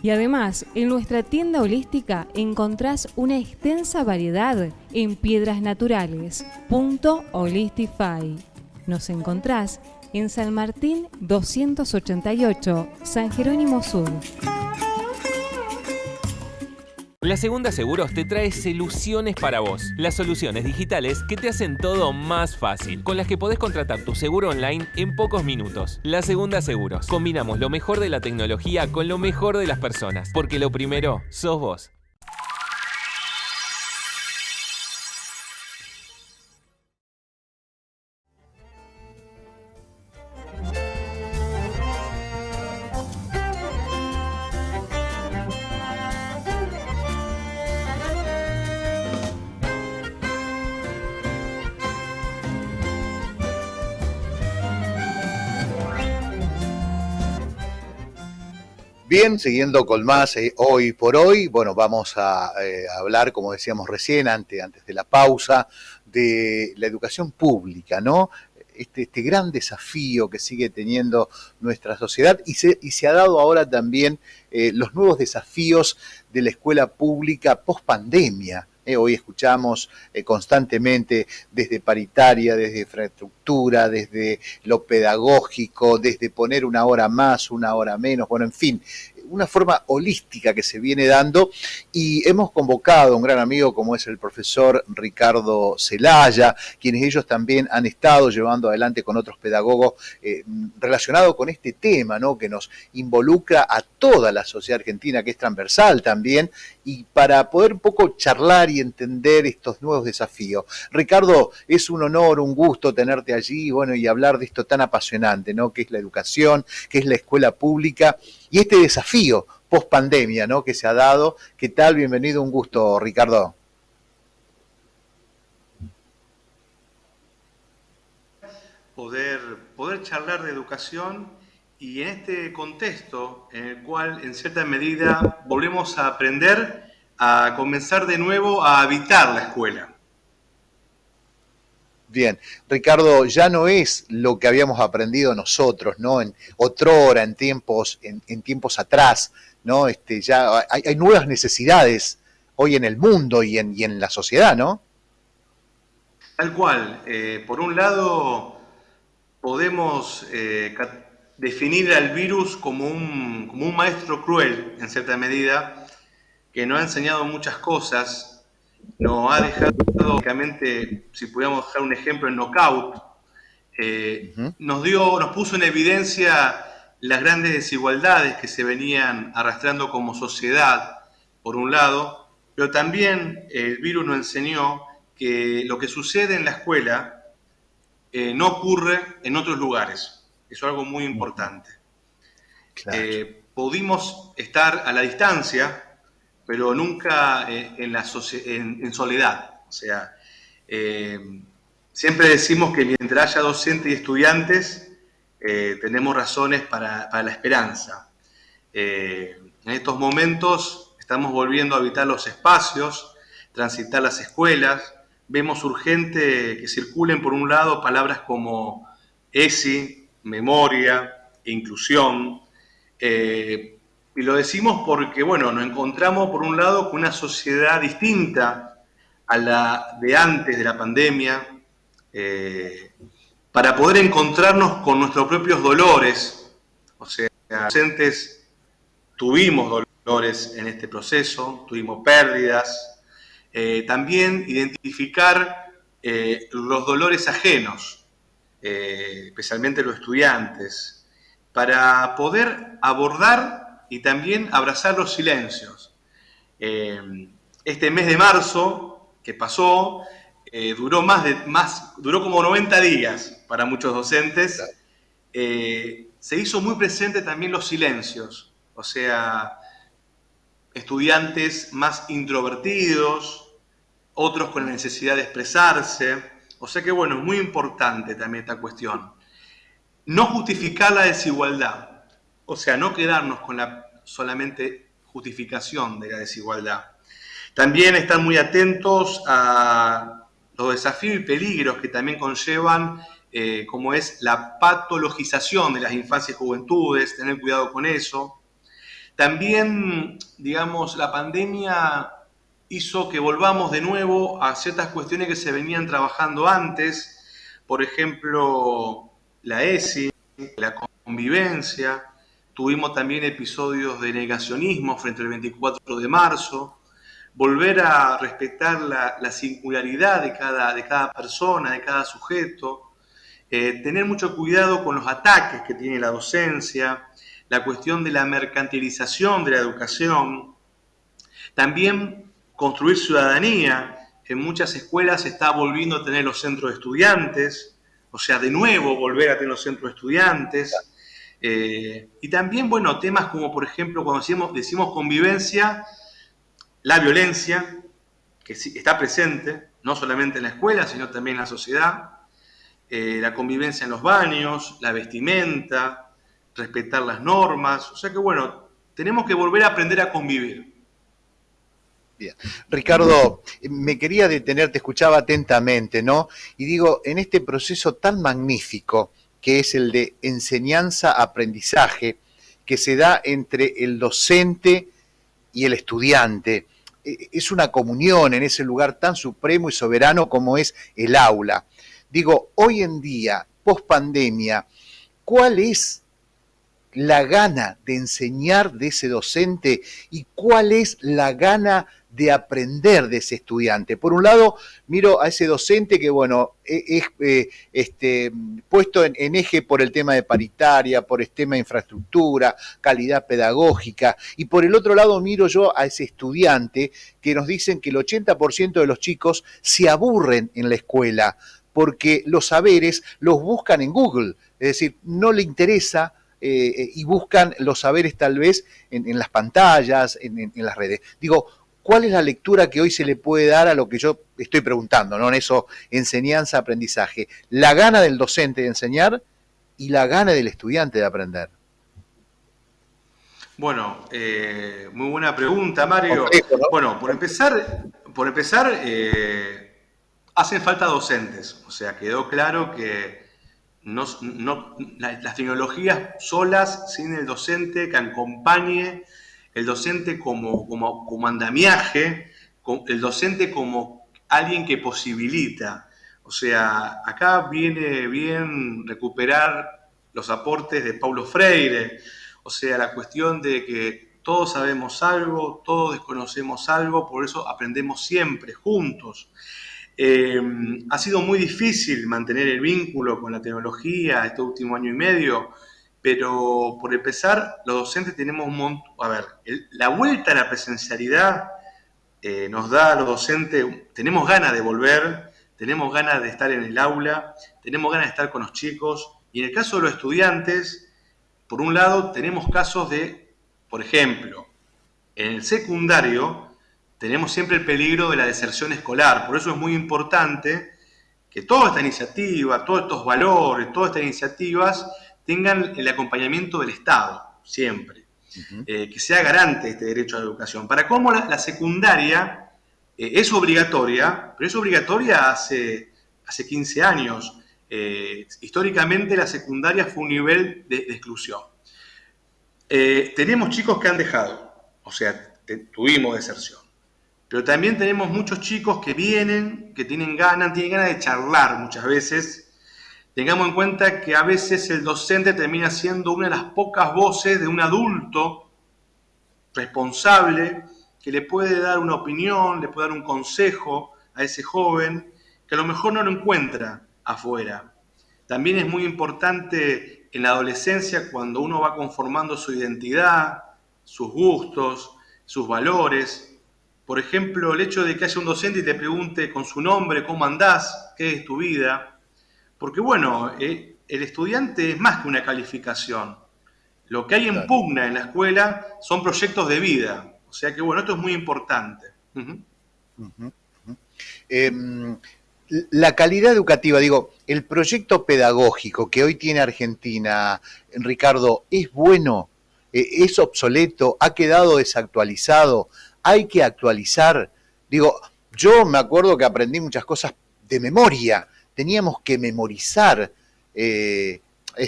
Y además, en nuestra tienda holística encontrás una extensa variedad en piedras naturales. Punto Holistify. Nos encontrás en San Martín 288, San Jerónimo Sur. La Segunda Seguros te trae soluciones para vos. Las soluciones digitales que te hacen todo más fácil, con las que podés contratar tu seguro online en pocos minutos. La Segunda Seguros. Combinamos lo mejor de la tecnología con lo mejor de las personas, porque lo primero sos vos. Bien, siguiendo con más hoy por hoy, bueno, vamos a hablar, como decíamos recién, antes de la pausa, de la educación pública, ¿no? Este gran desafío que sigue teniendo nuestra sociedad y se ha dado ahora también los nuevos desafíos de la escuela pública post pandemia. Hoy escuchamos constantemente desde paritaria, desde infraestructura, desde lo pedagógico, desde poner una hora más, una hora menos, bueno, en fin, una forma holística que se viene dando, y hemos convocado a un gran amigo como es el profesor Ricardo Zelaya, quienes ellos también han estado llevando adelante con otros pedagogos relacionado con este tema, ¿no?, que nos involucra a toda la sociedad argentina, que es transversal también, y para poder un poco charlar y entender estos nuevos desafíos. Ricardo, es un honor, un gusto tenerte allí, bueno, y hablar de esto tan apasionante, ¿no?, que es la educación, que es la escuela pública, y este desafío post pandemia, ¿no?, que se ha dado. ¿Qué tal? Bienvenido, un gusto, Ricardo. Poder charlar de educación, y en este contexto en el cual en cierta medida volvemos a aprender a comenzar de nuevo a habitar la escuela. Bien, Ricardo, ya no es lo que habíamos aprendido nosotros, ¿no?, en otrora, en tiempos atrás, ¿no? Ya hay nuevas necesidades hoy en el mundo y en la sociedad, ¿no? Tal cual. Por un lado, podemos definir al virus como un maestro cruel, en cierta medida, que nos ha enseñado muchas cosas. Nos ha dejado, básicamente, si pudiéramos dejar un ejemplo, en knockout, nos puso en evidencia las grandes desigualdades que se venían arrastrando como sociedad, por un lado, pero también el virus nos enseñó que lo que sucede en la escuela no ocurre en otros lugares. Eso es algo muy importante. Claro. Pudimos estar a la distancia, pero nunca en soledad. O sea, siempre decimos que mientras haya docentes y estudiantes, tenemos razones para la esperanza. En estos momentos estamos volviendo a habitar los espacios, transitar las escuelas. Vemos urgente que circulen, por un lado, palabras como ESI, memoria, inclusión. Y lo decimos porque, bueno, nos encontramos, por un lado, con una sociedad distinta a la de antes de la pandemia, para poder encontrarnos con nuestros propios dolores. O sea, docentes tuvimos dolores en este proceso, tuvimos pérdidas. También identificar los dolores ajenos, especialmente los estudiantes, para poder abordar y también abrazar los silencios. Este mes de marzo que pasó duró como 90 días para muchos docentes. Se hizo muy presente también los silencios, o sea, estudiantes más introvertidos, otros con la necesidad de expresarse. O sea que, bueno, es muy importante también esta cuestión. No justificar la desigualdad. O sea, no quedarnos con la solamente justificación de la desigualdad. También estar muy atentos a los desafíos y peligros que también conllevan, como es la patologización de las infancias y juventudes, tener cuidado con eso. También, digamos, la pandemia hizo que volvamos de nuevo a ciertas cuestiones que se venían trabajando antes, por ejemplo, la ESI, la convivencia. Tuvimos también episodios de negacionismo frente al 24 de marzo, volver a respetar la singularidad de cada persona, de cada sujeto, tener mucho cuidado con los ataques que tiene la docencia, la cuestión de la mercantilización de la educación, también construir ciudadanía. En muchas escuelas se está volviendo a tener los centros de estudiantes, o sea, de nuevo volver a tener los centros de estudiantes. Y también, bueno, temas como, por ejemplo, cuando decimos convivencia, la violencia, que sí, está presente, no solamente en la escuela, sino también en la sociedad, la convivencia en los baños, la vestimenta, respetar las normas. O sea que, bueno, Tenemos que volver a aprender a convivir. Bien. Ricardo, me quería detener, te escuchaba atentamente, ¿no? Y digo, en este proceso tan magnífico que es el de enseñanza-aprendizaje, que se da entre el docente y el estudiante, es una comunión en ese lugar tan supremo y soberano como es el aula. Digo, hoy en día, post pandemia, ¿cuál es la gana de enseñar de ese docente y cuál es la gana de aprender de ese estudiante? Por un lado, miro a ese docente que, bueno, es puesto en eje por el tema de paritaria, por el tema de infraestructura, calidad pedagógica, y por el otro lado miro yo a ese estudiante que nos dicen que el 80% de los chicos se aburren en la escuela porque los saberes los buscan en Google, es decir, no le interesa y buscan los saberes tal vez en las pantallas, en las redes. Digo, ¿cuál es la lectura que hoy se le puede dar a lo que yo estoy preguntando, ¿no? En eso, enseñanza, aprendizaje. La gana del docente de enseñar y la gana del estudiante de aprender. Bueno, muy buena pregunta, Mario. Complejo, ¿no? Bueno, por empezar, hacen falta docentes. O sea, quedó claro que las tecnologías solas, sin el docente que acompañe, el docente como andamiaje, el docente como alguien que posibilita. O sea, acá viene bien recuperar los aportes de Paulo Freire, o sea, la cuestión de que todos sabemos algo, todos desconocemos algo, por eso aprendemos siempre, juntos. Ha sido muy difícil mantener el vínculo con la tecnología este último año y medio, pero por empezar, los docentes tenemos un montón. A ver, la vuelta a la presencialidad nos da a los docentes, tenemos ganas de volver, tenemos ganas de estar en el aula, tenemos ganas de estar con los chicos, y en el caso de los estudiantes, por un lado, tenemos casos de, por ejemplo, en el secundario, tenemos siempre el peligro de la deserción escolar. Por eso es muy importante que toda esta iniciativa, todos estos valores, todas estas iniciativas tengan el acompañamiento del Estado, siempre. Que sea garante este derecho a la educación. Para cómo la secundaria es obligatoria, pero es obligatoria hace 15 años. Históricamente la secundaria fue un nivel de exclusión. Tenemos chicos que han dejado, o sea, tuvimos deserción. Pero también tenemos muchos chicos que vienen, que tienen ganas de charlar muchas veces. Tengamos en cuenta que a veces el docente termina siendo una de las pocas voces de un adulto responsable que le puede dar una opinión, le puede dar un consejo a ese joven que a lo mejor no lo encuentra afuera. También es muy importante en la adolescencia, cuando uno va conformando su identidad, sus gustos, sus valores. Por ejemplo, el hecho de que haya un docente y te pregunte con su nombre cómo andás, qué es tu vida. Porque bueno, el estudiante es más que una calificación. Lo que hay en pugna en la escuela son proyectos de vida. O sea que bueno, esto es muy importante. La calidad educativa, digo, el proyecto pedagógico que hoy tiene Argentina, Ricardo, ¿es bueno? ¿Es obsoleto? ¿Ha quedado desactualizado? ¿Hay que actualizar? Digo, yo me acuerdo que aprendí muchas cosas de memoria, teníamos que memorizar,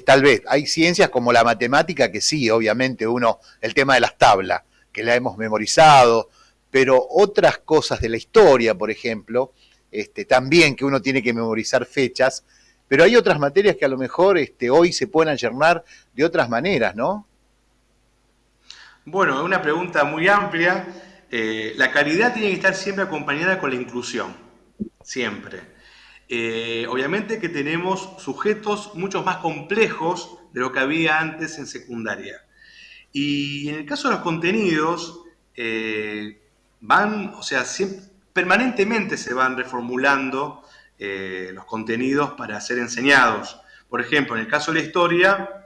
tal vez, hay ciencias como la matemática que sí, obviamente el tema de las tablas, que la hemos memorizado, pero otras cosas de la historia, por ejemplo, también que uno tiene que memorizar fechas, pero hay otras materias que a lo mejor hoy se pueden ayornar de otras maneras, ¿no? Bueno, es una pregunta muy amplia. La calidad tiene que estar siempre acompañada con la inclusión, siempre. Obviamente que tenemos sujetos mucho más complejos de lo que había antes en secundaria. Y en el caso de los contenidos, permanentemente se van reformulando los contenidos para ser enseñados. Por ejemplo, en el caso de la historia,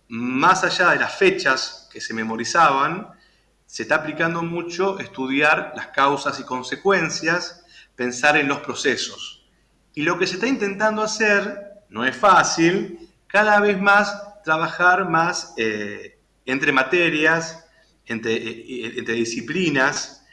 más allá de las fechas que se memorizaban, se está aplicando mucho estudiar las causas y consecuencias, pensar en los procesos. Y lo que se está intentando hacer, no es fácil, cada vez más trabajar más entre materias, entre disciplinas,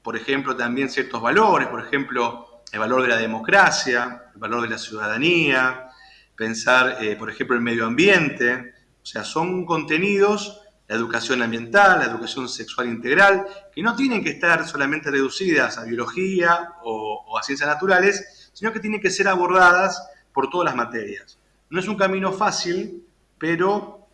por ejemplo, también ciertos valores, por ejemplo, el valor de la democracia, el valor de la ciudadanía, pensar, por ejemplo, el medio ambiente. O sea, son contenidos, la educación ambiental, la educación sexual integral, que no tienen que estar solamente reducidas a biología o a ciencias naturales, sino que tienen que ser abordadas por todas las materias. No es un camino fácil, pero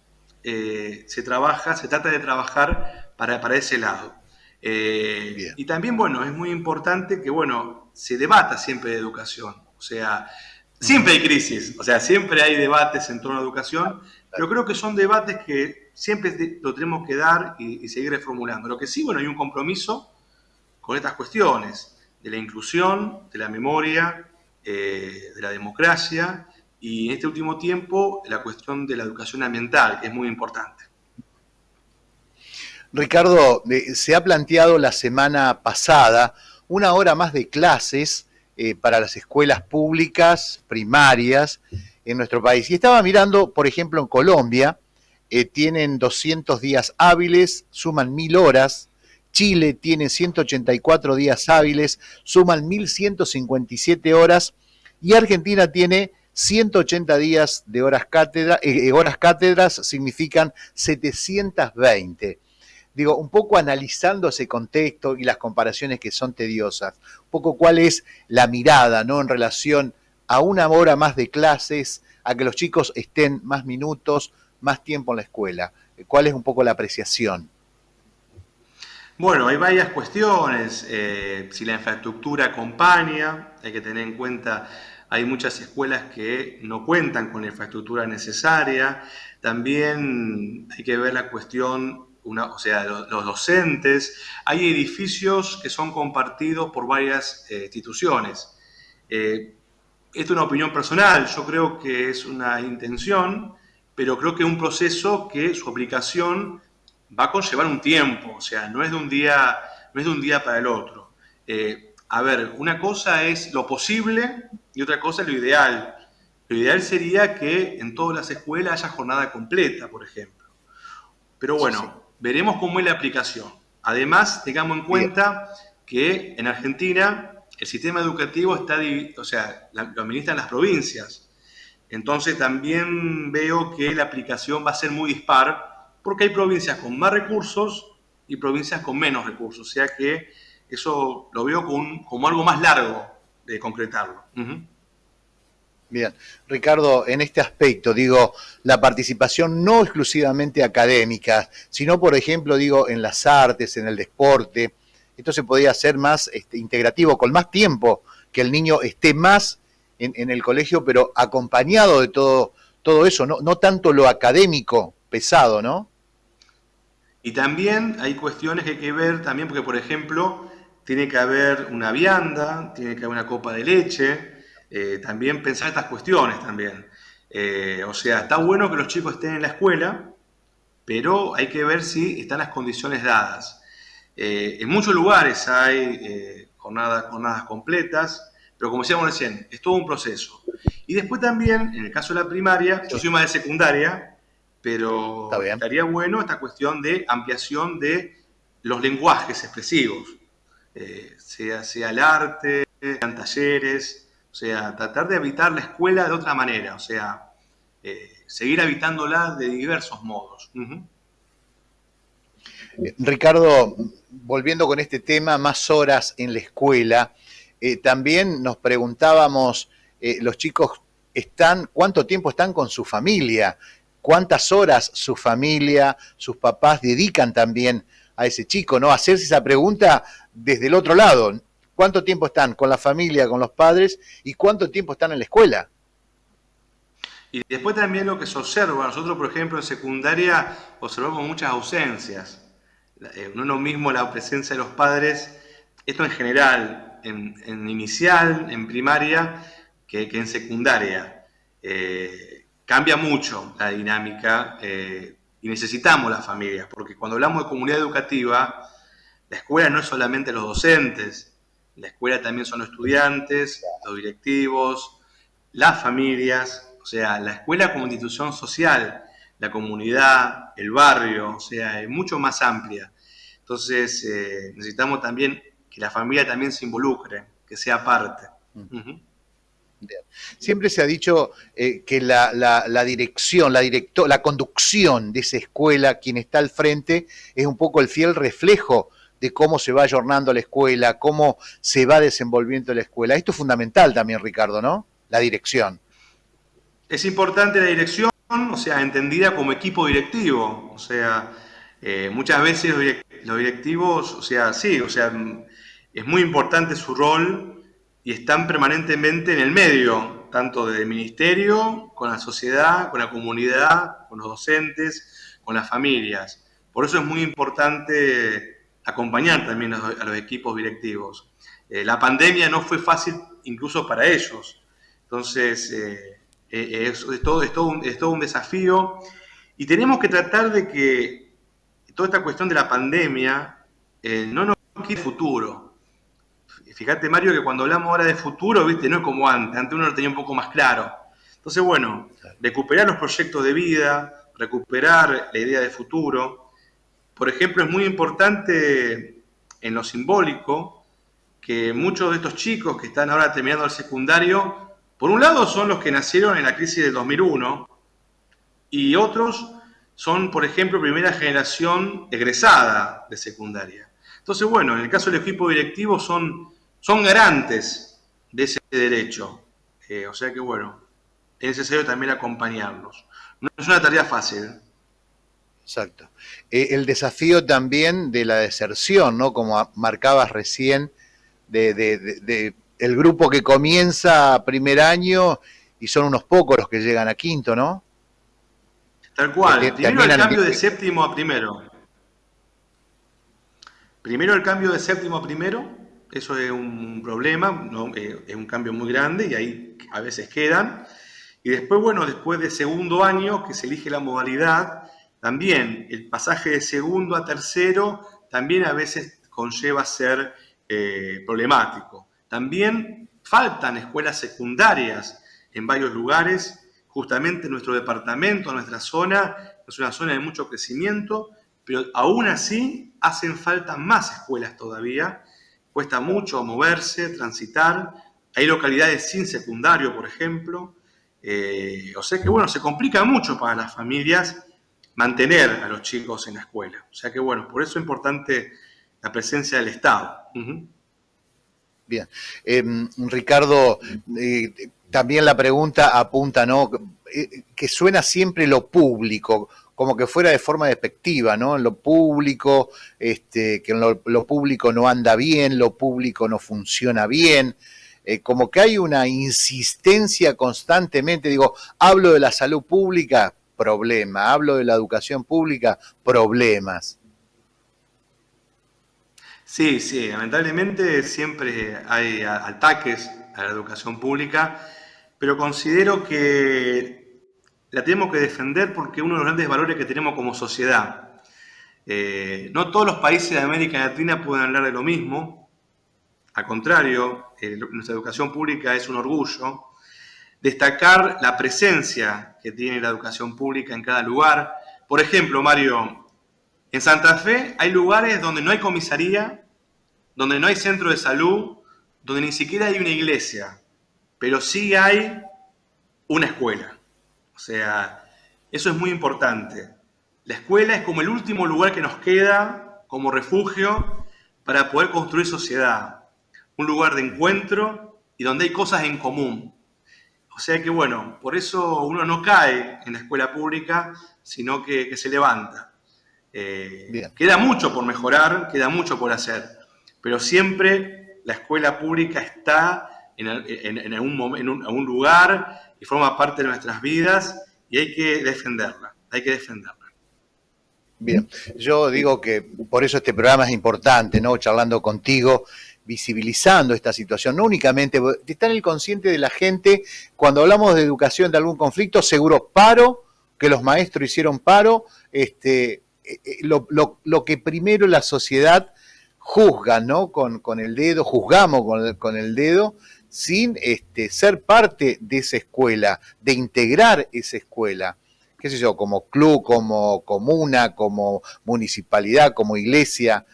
se trata de trabajar para ese lado. Y también, bueno, es muy importante que, bueno, se debata siempre de educación. O sea, siempre hay crisis, o sea, siempre hay debates en torno a la educación, pero creo que son debates que siempre lo tenemos que dar y seguir reformulando. Lo que sí, bueno, hay un compromiso con estas cuestiones de la inclusión, de la memoria, de la democracia y en este último tiempo la cuestión de la educación ambiental, que es muy importante. Ricardo, se ha planteado la semana pasada una hora más de clases para las escuelas públicas primarias en nuestro país. Y estaba mirando, por ejemplo, en Colombia, tienen 200 días hábiles, suman 1000 horas. Chile tiene 184 días hábiles, suman 1157 horas. Y Argentina tiene 180 días de horas cátedras, significan 720. Digo, un poco analizando ese contexto y las comparaciones que son tediosas, un poco cuál es la mirada, ¿no?, en relación a una hora más de clases, a que los chicos estén más minutos, más tiempo en la escuela. ¿Cuál es un poco la apreciación? Bueno, hay varias cuestiones. Si la infraestructura acompaña, hay que tener en cuenta, hay muchas escuelas que no cuentan con la infraestructura necesaria. También hay que ver la cuestión, o sea, los docentes. Hay edificios que son compartidos por varias instituciones. Esto es una opinión personal, yo creo que es una intención, pero creo que es un proceso que su aplicación va a conllevar un tiempo, o sea, no es de un día para el otro. A ver, una cosa es lo posible y otra cosa es lo ideal. Lo ideal sería que en todas las escuelas haya jornada completa, por ejemplo. Pero bueno, sí. Veremos cómo es la aplicación. Además, tengamos en cuenta que en Argentina el sistema educativo lo administran las provincias. Entonces también veo que la aplicación va a ser muy dispar porque hay provincias con más recursos y provincias con menos recursos. O sea que eso lo veo como algo más largo de concretarlo. Bien, Ricardo, en este aspecto, digo, la participación no exclusivamente académica, sino, por ejemplo, digo, en las artes, en el deporte, esto se podría hacer más integrativo, con más tiempo, que el niño esté más en el colegio, pero acompañado de todo eso, no tanto lo académico pesado, ¿no? Y también hay cuestiones que hay que ver también, porque, por ejemplo, tiene que haber una vianda, tiene que haber una copa de leche, también pensar estas cuestiones también. O sea, está bueno que los chicos estén en la escuela, pero hay que ver si están las condiciones dadas. En muchos lugares hay jornadas completas, pero como decíamos recién, es todo un proceso. Y después también, en el caso de la primaria, yo soy más de secundaria, pero estaría bueno esta cuestión de ampliación de los lenguajes expresivos, sea el arte, sean talleres, o sea, tratar de habitar la escuela de otra manera, o sea, seguir habitándola de diversos modos. Ricardo, volviendo con este tema, más horas en la escuela, también nos preguntábamos, los chicos ¿cuánto tiempo están con su familia? ¿Cuántas horas su familia, sus papás dedican también a ese chico, ¿no? Hacerse esa pregunta desde el otro lado. ¿Cuánto tiempo están con la familia, con los padres, y cuánto tiempo están en la escuela? Y después también lo que se observa, nosotros, por ejemplo, en secundaria observamos muchas ausencias. No es lo mismo la presencia de los padres, esto en general, en inicial, en primaria, que en secundaria. Cambia mucho la dinámica y necesitamos las familias, porque cuando hablamos de comunidad educativa, la escuela no es solamente los docentes, la escuela también son los estudiantes, los directivos, las familias, o sea, la escuela como institución social, la comunidad, el barrio, o sea, es mucho más amplia. Entonces, necesitamos también que la familia también se involucre, que sea parte. Uh-huh. Bien. Siempre se ha dicho que la dirección, la conducción de esa escuela, quien está al frente, es un poco el fiel reflejo de cómo se va ayornando la escuela, cómo se va desenvolviendo la escuela. Esto es fundamental también, Ricardo, ¿no? La dirección. Es importante la dirección, o sea, entendida como equipo directivo. O sea, muchas veces los directivos, o sea, sí, o sea, es muy importante su rol y están permanentemente en el medio, tanto del ministerio, con la sociedad, con la comunidad, con los docentes, con las familias. Por eso es muy importante acompañar también a los equipos directivos. La pandemia no fue fácil incluso para ellos. Entonces, es todo un desafío y tenemos que tratar de que toda esta cuestión de la pandemia no nos quite futuro. Fíjate, Mario, que cuando hablamos ahora de futuro, ¿viste? No es como antes uno lo tenía un poco más claro. Entonces, bueno, recuperar los proyectos de vida, recuperar la idea de futuro. Por ejemplo, es muy importante en lo simbólico que muchos de estos chicos que están ahora terminando el secundario, por un lado son los que nacieron en la crisis del 2001 y otros son, por ejemplo, primera generación egresada de secundaria. Entonces, bueno, en el caso del equipo directivo son garantes de ese derecho. O sea que, bueno, es necesario también acompañarlos. No es una tarea fácil. Exacto. El desafío también de la deserción, ¿no? Como marcabas recién, de el grupo que comienza primer año y son unos pocos los que llegan a quinto, ¿no? Tal cual. Primero el cambio de séptimo a primero. Primero el cambio de séptimo a primero, eso es un problema, ¿no? Es un cambio muy grande y ahí a veces quedan. Y después, bueno, después de segundo año, que se elige la modalidad, también el pasaje de segundo a tercero también a veces conlleva ser problemático. También faltan escuelas secundarias en varios lugares, justamente en nuestro departamento, nuestra zona, es una zona de mucho crecimiento, pero aún así hacen falta más escuelas todavía, cuesta mucho moverse, transitar, hay localidades sin secundario, por ejemplo, o sea que bueno, se complica mucho para las familias mantener a los chicos en la escuela, o sea que bueno, por eso es importante la presencia del Estado. Uh-huh. Bien. Ricardo, también la pregunta apunta, ¿no? Que suena siempre lo público, como que fuera de forma despectiva, ¿no? En lo público, que en lo público no anda bien, lo público no funciona bien, como que hay una insistencia constantemente, digo, hablo de la salud pública, problema, hablo de la educación pública, problemas. Sí, sí, lamentablemente siempre hay ataques a la educación pública, pero considero que la tenemos que defender porque es uno de los grandes valores que tenemos como sociedad. No todos los países de América Latina pueden hablar de lo mismo, al contrario, nuestra educación pública es un orgullo. Destacar la presencia que tiene la educación pública en cada lugar. Por ejemplo, Mario, en Santa Fe hay lugares donde no hay comisaría, donde no hay centro de salud, donde ni siquiera hay una iglesia, pero sí hay una escuela. O sea, eso es muy importante. La escuela es como el último lugar que nos queda como refugio para poder construir sociedad. Un lugar de encuentro y donde hay cosas en común. O sea que bueno, por eso uno no cae en la escuela pública, sino que se levanta. Queda mucho por mejorar, queda mucho por hacer, pero siempre la escuela pública está en algún lugar y forma parte de nuestras vidas y hay que defenderla, Bien, yo digo que por eso este programa es importante, ¿no? Charlando contigo, visibilizando esta situación, no únicamente, está en el consciente de la gente, cuando hablamos de educación de algún conflicto, seguro paro, que los maestros hicieron paro, lo que primero la sociedad juzga, ¿no? Con el dedo, juzgamos con el dedo, sin ser parte de esa escuela, de integrar esa escuela. qué sé yo, como club, como comuna, como municipalidad, como iglesia,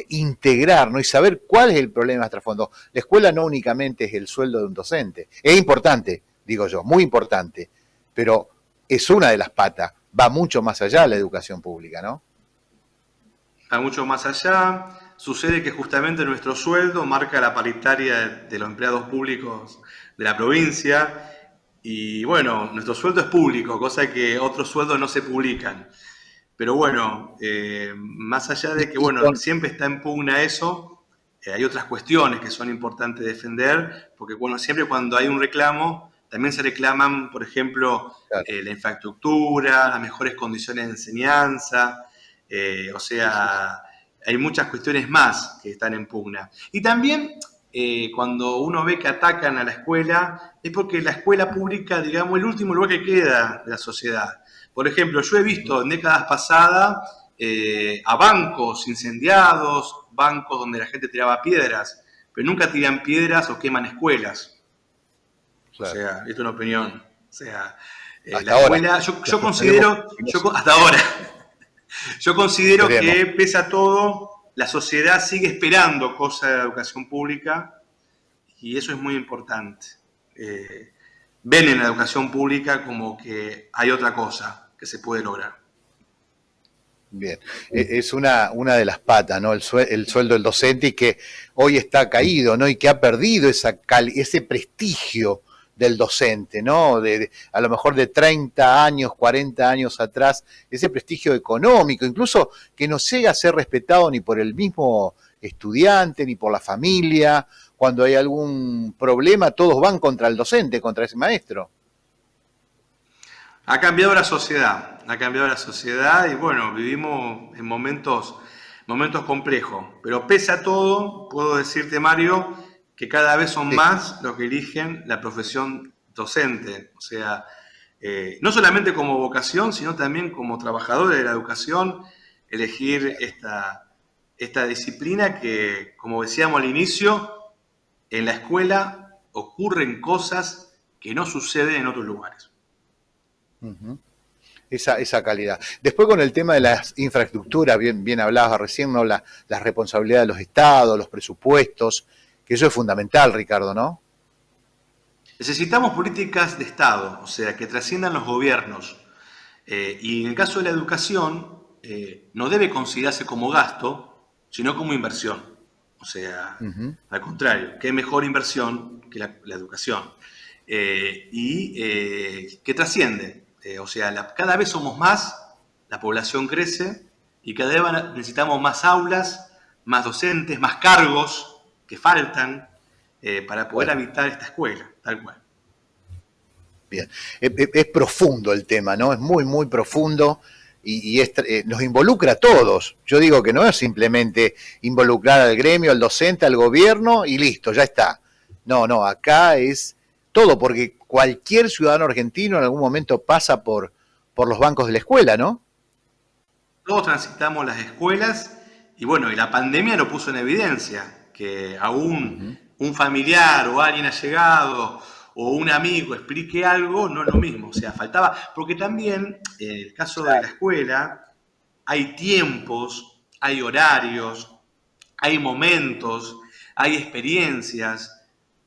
integrar, ¿no? Y saber cuál es el problema de trasfondo. La escuela no únicamente es el sueldo de un docente. Es importante, digo yo, muy importante, pero es una de las patas. Va mucho más allá de la educación pública, ¿no? Va mucho más allá. Sucede que justamente nuestro sueldo marca la paritaria de los empleados públicos de la provincia. Y bueno, nuestro sueldo es público, cosa que otros sueldos no se publican. Pero bueno, más allá de que bueno, siempre está en pugna eso, hay otras cuestiones que son importantes defender, porque bueno, siempre cuando hay un reclamo, también se reclaman, por ejemplo, claro, la infraestructura, las mejores condiciones de enseñanza, o sea, hay muchas cuestiones más que están en pugna. Y también cuando uno ve que atacan a la escuela, es porque la escuela pública, digamos, el último lugar que queda de la sociedad. Por ejemplo, yo he visto en décadas pasadas a bancos incendiados, bancos donde la gente tiraba piedras, pero nunca tiran piedras o queman escuelas. Claro. O sea, esto es una opinión. O sea, la escuela, yo considero, hasta ahora, yo considero que pese a todo, la sociedad sigue esperando cosas de la educación pública y eso es muy importante. Ven en la educación pública como que hay otra cosa que se puede lograr. Bien, es una de las patas, ¿no? El sueldo del docente y que hoy está caído, ¿no? Y que ha perdido ese prestigio del docente, ¿no? A lo mejor de 30 años, 40 años atrás, ese prestigio económico, incluso que no llega a ser respetado ni por el mismo estudiante, ni por la familia. Cuando hay algún problema, todos van contra el docente, contra ese maestro. Ha cambiado la sociedad y bueno, vivimos en momentos complejos, pero pese a todo, puedo decirte, Mario, que cada vez son más los que eligen la profesión docente, o sea, no solamente como vocación, sino también como trabajadores de la educación, elegir esta disciplina que, como decíamos al inicio, en la escuela ocurren cosas que no suceden en otros lugares. Uh-huh. Esa calidad. Después con el tema de las infraestructuras, bien hablabas recién, ¿no? La responsabilidad de los estados, los presupuestos, que eso es fundamental, Ricardo, ¿no? Necesitamos políticas de Estado, o sea, que trasciendan los gobiernos. Y en el caso de la educación, no debe considerarse como gasto, sino como inversión. O sea, al contrario, qué mejor inversión que la educación. Y que trasciende. O sea, cada vez somos más, la población crece y cada vez necesitamos más aulas, más docentes, más cargos que faltan para poder habitar esta escuela, tal cual. Bien, es profundo el tema, ¿no? Es muy, muy profundo y nos involucra a todos. Yo digo que no es simplemente involucrar al gremio, al docente, al gobierno y listo, ya está. No, acá es todo, porque cualquier ciudadano argentino en algún momento pasa por los bancos de la escuela, ¿no? Todos transitamos las escuelas y bueno, y la pandemia lo puso en evidencia, que aún un familiar o alguien allegado o un amigo explique algo, no es lo mismo, o sea, faltaba, porque también en el caso de la escuela hay tiempos, hay horarios, hay momentos, hay experiencias,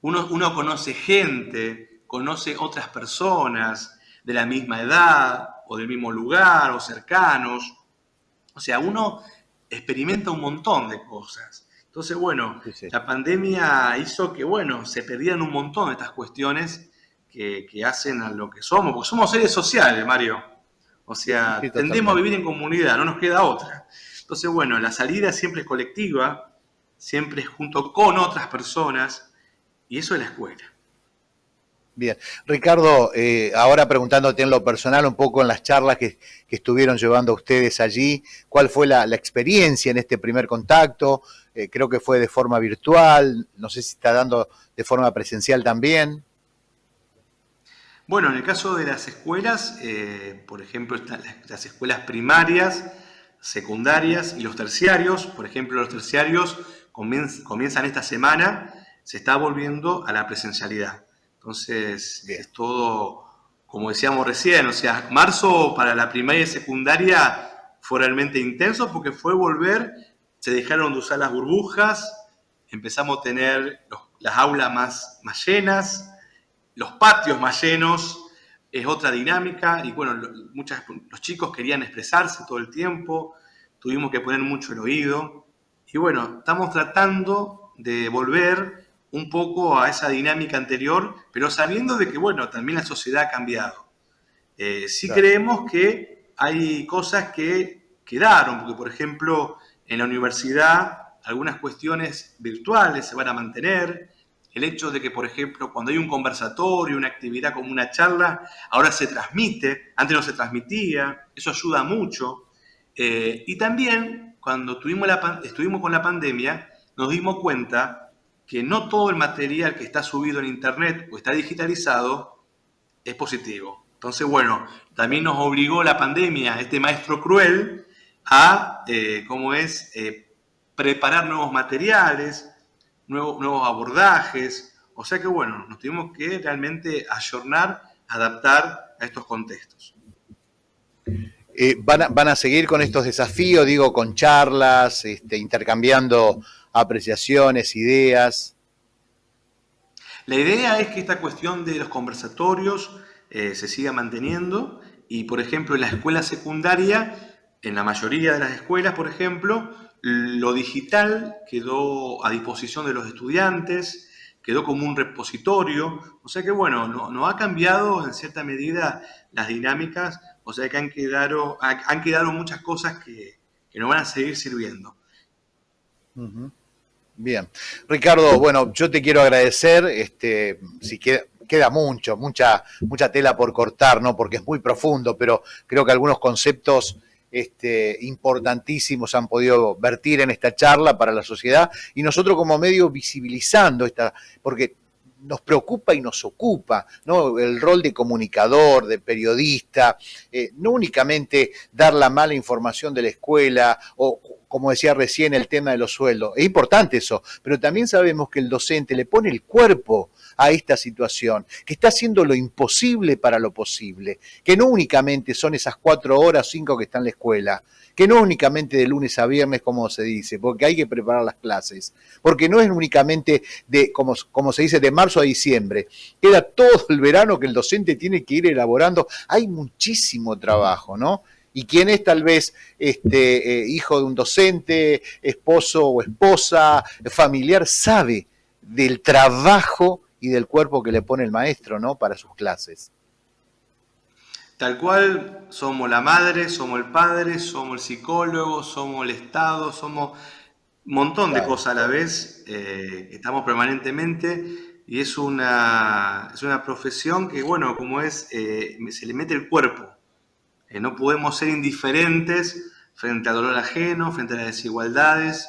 uno conoce gente, conoce otras personas de la misma edad o del mismo lugar o cercanos, o sea, uno experimenta un montón de cosas. Entonces, bueno, la pandemia hizo que, bueno, se perdieran un montón de estas cuestiones que hacen a lo que somos, porque somos seres sociales, Mario. O sea, tendemos a vivir en comunidad, no nos queda otra. Entonces, bueno, la salida siempre es colectiva, siempre es junto con otras personas, y eso es la escuela. Bien. Ricardo, ahora preguntándote en lo personal, un poco en las charlas que estuvieron llevando ustedes allí, ¿cuál fue la experiencia en este primer contacto? Creo que fue de forma virtual, no sé si está dando de forma presencial también. Bueno, en el caso de las escuelas, por ejemplo, están las escuelas primarias, secundarias y los terciarios. Por ejemplo, los terciarios comienzan esta semana, se está volviendo a la presencialidad. Entonces, es todo como decíamos recién, o sea, marzo para la primaria y secundaria fue realmente intenso porque fue volver, se dejaron de usar las burbujas, empezamos a tener las aulas más llenas, los patios más llenos, es otra dinámica y bueno, los chicos querían expresarse todo el tiempo, tuvimos que poner mucho el oído y bueno, estamos tratando de volver un poco a esa dinámica anterior, pero sabiendo de que bueno, también la sociedad ha cambiado. Sí claro. Creemos que hay cosas que quedaron, porque por ejemplo en la universidad algunas cuestiones virtuales se van a mantener. El hecho de que, por ejemplo, cuando hay un conversatorio, una actividad como una charla, ahora se transmite, antes no se transmitía, eso ayuda mucho. Y también, cuando estuvimos con la pandemia, nos dimos cuenta que no todo el material que está subido en Internet o está digitalizado es positivo. Entonces, bueno, también nos obligó la pandemia, este maestro cruel, a, preparar nuevos materiales, nuevos abordajes, o sea que bueno, nos tuvimos que realmente ayornar, adaptar a estos contextos. ¿Van a seguir con estos desafíos, digo, con charlas, intercambiando apreciaciones, ideas? La idea es que esta cuestión de los conversatorios se siga manteniendo y, por ejemplo, en la escuela secundaria, en la mayoría de las escuelas, por ejemplo, lo digital quedó a disposición de los estudiantes, quedó como un repositorio, o sea que bueno, no ha cambiado en cierta medida las dinámicas, o sea que han quedado muchas cosas que nos van a seguir sirviendo. Uh-huh. Bien. Ricardo, bueno, yo te quiero agradecer, si queda mucha tela por cortar, ¿no? Porque es muy profundo, pero creo que algunos conceptos importantísimos han podido vertir en esta charla para la sociedad y nosotros como medio visibilizando porque nos preocupa y nos ocupa, ¿no? El rol de comunicador, de periodista, no únicamente dar la mala información de la escuela o, como decía recién, el tema de los sueldos. Es importante eso, pero también sabemos que el docente le pone el cuerpo a esta situación, que está haciendo lo imposible para lo posible, que no únicamente son esas 4 horas, 5 que están en la escuela, que no únicamente de lunes a viernes, como se dice, porque hay que preparar las clases, porque no es únicamente como se dice, de marzo a diciembre, queda todo el verano que el docente tiene que ir elaborando, hay muchísimo trabajo, ¿no? Y quien es tal vez hijo de un docente, esposo o esposa, familiar, sabe del trabajo y del cuerpo que le pone el maestro, ¿no? Para sus clases. Tal cual, somos la madre, somos el padre, somos el psicólogo, somos el Estado, somos un montón de cosas a la vez, estamos permanentemente y es una profesión que, bueno, como se le mete el cuerpo. No podemos ser indiferentes frente al dolor ajeno, frente a las desigualdades.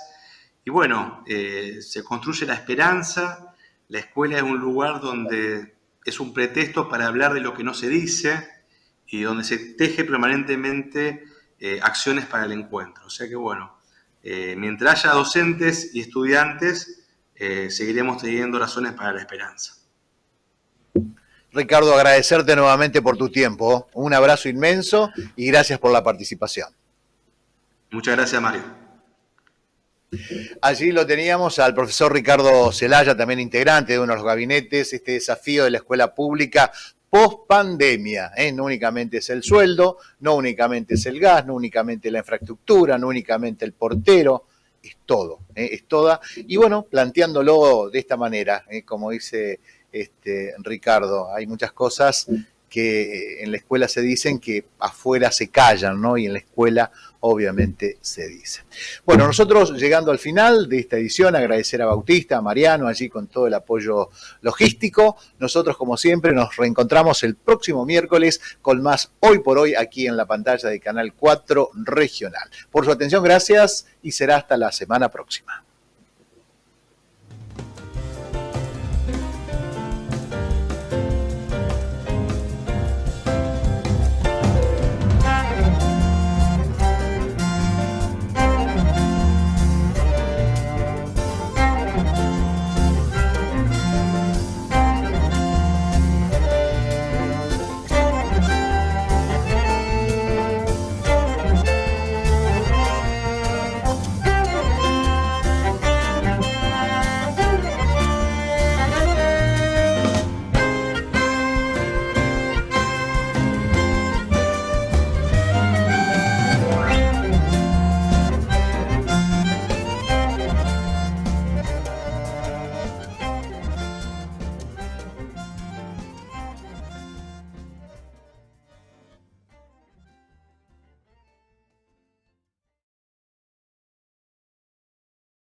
Y bueno, se construye la esperanza. La escuela es un lugar donde es un pretexto para hablar de lo que no se dice y donde se teje permanentemente acciones para el encuentro. O sea que bueno, mientras haya docentes y estudiantes, seguiremos teniendo razones para la esperanza. Ricardo, agradecerte nuevamente por tu tiempo. Un abrazo inmenso y gracias por la participación. Muchas gracias, Mario. Allí lo teníamos al profesor Ricardo Celaya, también integrante de uno de los gabinetes, este desafío de la escuela pública post-pandemia. No únicamente es el sueldo, no únicamente es el gas, no únicamente la infraestructura, no únicamente el portero, es todo, es toda. Y bueno, planteándolo de esta manera, como dice Ricardo, hay muchas cosas que en la escuela se dicen que afuera se callan, ¿no? Y en la escuela obviamente se dice. Bueno, nosotros llegando al final de esta edición, agradecer a Bautista, a Mariano, allí con todo el apoyo logístico. Nosotros, como siempre, nos reencontramos el próximo miércoles con más Hoy por Hoy aquí en la pantalla de Canal 4 Regional. Por su atención, gracias y será hasta la semana próxima.